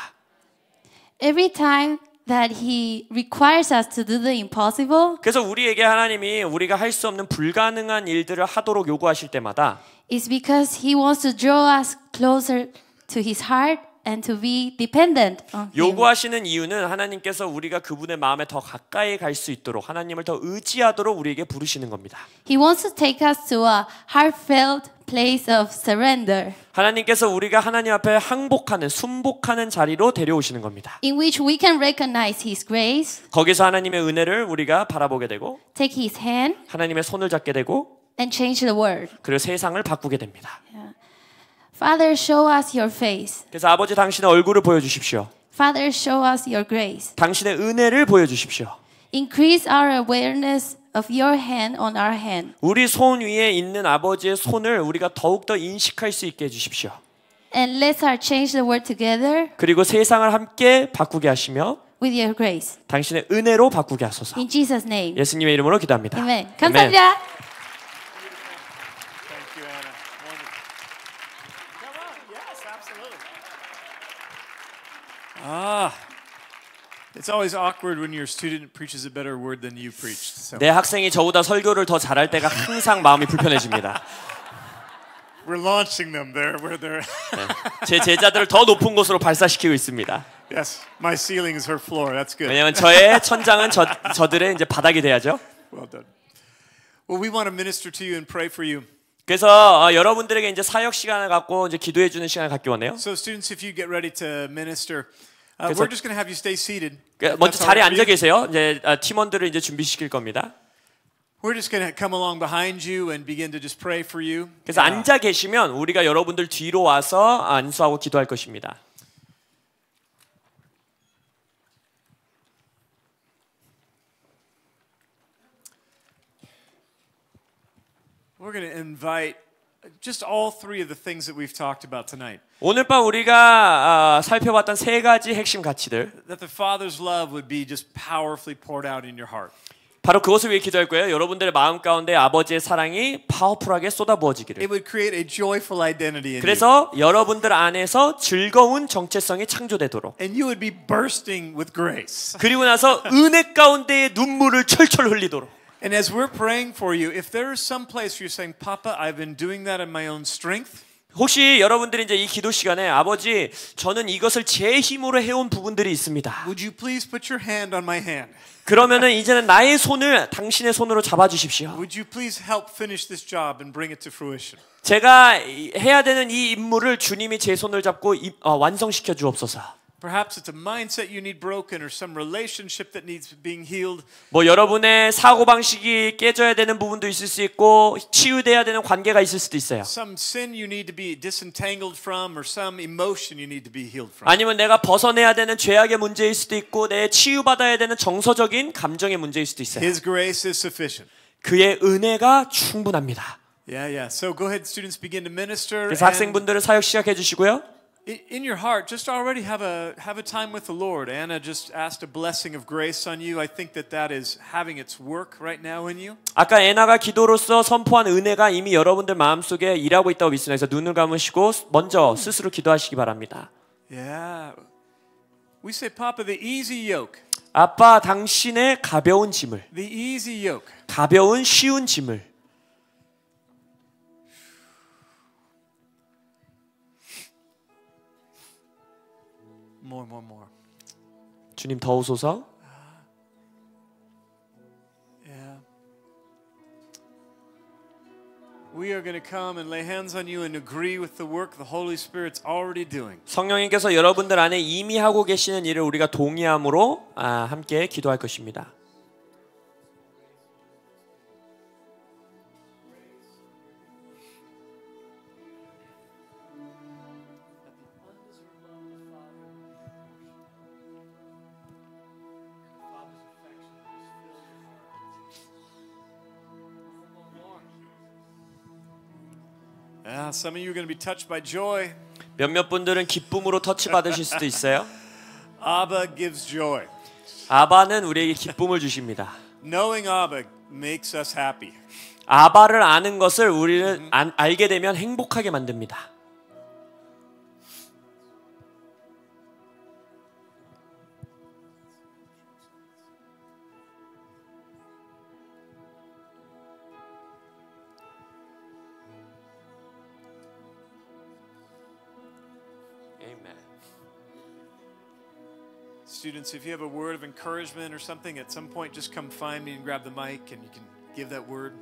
Speaker 5: Every time that He requires us to do the impossible,
Speaker 2: 그래서 우리에게 하나님이 우리가 할 수 없는 불가능한 일들을 하도록 요구하실 때마다
Speaker 5: it's because He wants to draw us closer to His heart and to be dependent on Him.
Speaker 2: 요구하시는 이유는 하나님께서 우리가 그분의 마음에 더 가까이 갈 수 있도록 하나님을 더 의지하도록 우리에게 부르시는 겁니다.
Speaker 5: He wants to take us to a heartfelt place of surrender,
Speaker 2: 하나님께서 우리가 하나님 앞에 항복하는, 순복하는 자리로 데려오시는 겁니다.
Speaker 5: in which we can recognize His grace,
Speaker 2: 거기서 하나님의 은혜를 우리가 바라보게 되고
Speaker 5: take His hand,
Speaker 2: 하나님의 손을 잡게 되고
Speaker 5: and change the world.
Speaker 2: 그리고 세상을 바꾸게 됩니다.
Speaker 5: Father, show us your face.
Speaker 2: 그래서 아버지 당신의 얼굴을 보여주십시오.
Speaker 5: Father, show us your grace.
Speaker 2: 당신의 은혜를 보여주십시오.
Speaker 5: Increase our awareness of your hand on our hand.
Speaker 2: 우리 손 위에 있는 아버지의 손을 우리가 더욱더 인식할 수 있게 해주십시오.
Speaker 5: And let's change the world together
Speaker 2: 그리고 세상을 함께 바꾸게 하시며
Speaker 5: with your grace.
Speaker 2: 당신의 은혜로 바꾸게 하소서.
Speaker 5: In Jesus' name.
Speaker 2: 예수님의 이름으로 기도합니다.
Speaker 5: Amen. 감사합니다.
Speaker 1: Thank you, Anna. Wonderful. Come on. Yes, absolutely. It's always awkward when your student preaches a better word than you preached. So
Speaker 2: 내 학생이 저보다 설교를 더 잘할 때가 항상 마음이 불편해집니다.
Speaker 1: we're launching them there where they're
Speaker 2: 제 제자들을 더 높은 곳으로 발사시키고 있습니다.
Speaker 1: Yes, my ceiling is her floor. That's good.
Speaker 2: 왜냐하면 저의 천장은 저들의 이제 바닥이 돼야죠.
Speaker 1: Well done. Well, we want to minister to you and pray for you.
Speaker 2: 그래서 여러분들에게 이제 사역 시간을 갖고 이제 기도해 주는 시간을 갖기 원해요.
Speaker 1: So students, if you get ready to minister,
Speaker 2: 그래서-
Speaker 1: we're just going to have you stay seated.
Speaker 2: 먼저
Speaker 1: That's all
Speaker 2: 자리에
Speaker 1: right for
Speaker 2: 앉아
Speaker 1: you.
Speaker 2: 계세요. 이제 팀원들을 이제 준비시킬 겁니다.
Speaker 1: We're just going to come along behind you and begin to just pray for you.
Speaker 2: 그래서 앉아 계시면 우리가 여러분들 뒤로 와서 안수하고 기도할 것입니다.
Speaker 1: We're going to invite just all three of the things that we've talked about tonight.
Speaker 2: 오늘 밤 우리가 살펴봤던 세 가지 핵심 가치들,
Speaker 1: That the Father's love would be just powerfully poured out in your heart.
Speaker 2: 바로 그것을 위해 기도할 거예요. 여러분들의 마음 가운데 아버지의 사랑이 파워풀하게 쏟아부어지기를.
Speaker 1: It would create a joyful identity in you.
Speaker 2: 그래서 여러분들 안에서 즐거운 정체성이 창조되도록.
Speaker 1: And you would be bursting with grace.
Speaker 2: 그리고 나서 은혜 가운데의 눈물을 철철 흘리도록.
Speaker 1: And as we're praying for you, if there is some place where you're saying, Papa, I've been doing that in my own strength.
Speaker 2: 혹시 여러분들이 이제 이 기도 시간에 아버지 저는 이것을 제 힘으로 해온 부분들이 있습니다.
Speaker 1: Would you please put your hand on my hand?
Speaker 2: 그러면은 이제는 나의 손을 당신의 손으로 잡아주십시오.
Speaker 1: Would you please help finish this job and bring it to fruition?
Speaker 2: 제가 해야 되는 이 임무를 주님이 제 손을 잡고 완성시켜 주옵소서.
Speaker 1: Perhaps it's a mindset you need broken or some relationship that needs being healed.
Speaker 2: 뭐 여러분의 사고 방식이 깨져야 되는 부분도 있을 수 있고 치유돼야 되는 관계가 있을 수도 있어요.
Speaker 1: Some sin you need to be disentangled from or some emotion you need to be healed from.
Speaker 2: 아니면 내가 벗어내야 되는 죄악의 문제일 수도 있고 내 치유받아야 되는 정서적인 감정의 문제일 수도 있어요.
Speaker 1: His grace is sufficient.
Speaker 2: 그의 은혜가 충분합니다.
Speaker 1: Yeah. So go ahead, students, begin to minister.
Speaker 2: 그래서 학생분들은 사역 시작해 주시고요.
Speaker 1: In your heart, just already have a time with the Lord. Anna just asked a blessing of grace on you. I think that is having its work right now in you.
Speaker 2: 아까 애나가 기도로서 선포한 은혜가 이미 여러분들 마음속에 일하고 있다고 믿습니다. 그래서 눈을 감으시고 먼저 스스로 기도하시기 바랍니다.
Speaker 1: Yeah. We say, Papa, the easy yoke.
Speaker 2: 아빠 당신의 가벼운 짐을,
Speaker 1: The easy yoke.
Speaker 2: 가벼운 쉬운 짐을.
Speaker 1: More.
Speaker 2: 주님 더 오소서.
Speaker 1: Yeah. We are going to come and lay hands on you and agree with the work the Holy Spirit's already doing.
Speaker 2: 성령님께서 여러분들 안에 이미 하고 계시는 일을 우리가 동의함으로 함께 기도할 것입니다.
Speaker 1: Yeah, some of you are going to be touched by joy.
Speaker 2: 몇몇 분들은 기쁨으로 터치 받으실 수도 있어요.
Speaker 1: Abba gives joy.
Speaker 2: 아바는 우리에게 기쁨을 주십니다.
Speaker 1: Knowing Abba makes us happy.
Speaker 2: 아바를 아는 것을 우리는 알게 되면 행복하게 만듭니다.
Speaker 1: Students, if you have a word of encouragement or something, at some point just come find me and grab the mic and you can give that word.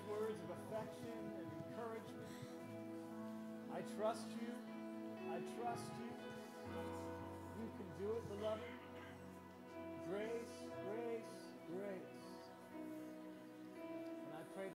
Speaker 1: Words of affection and encouragement. I trust you. I trust you. You can do it, beloved. Grace, grace, grace.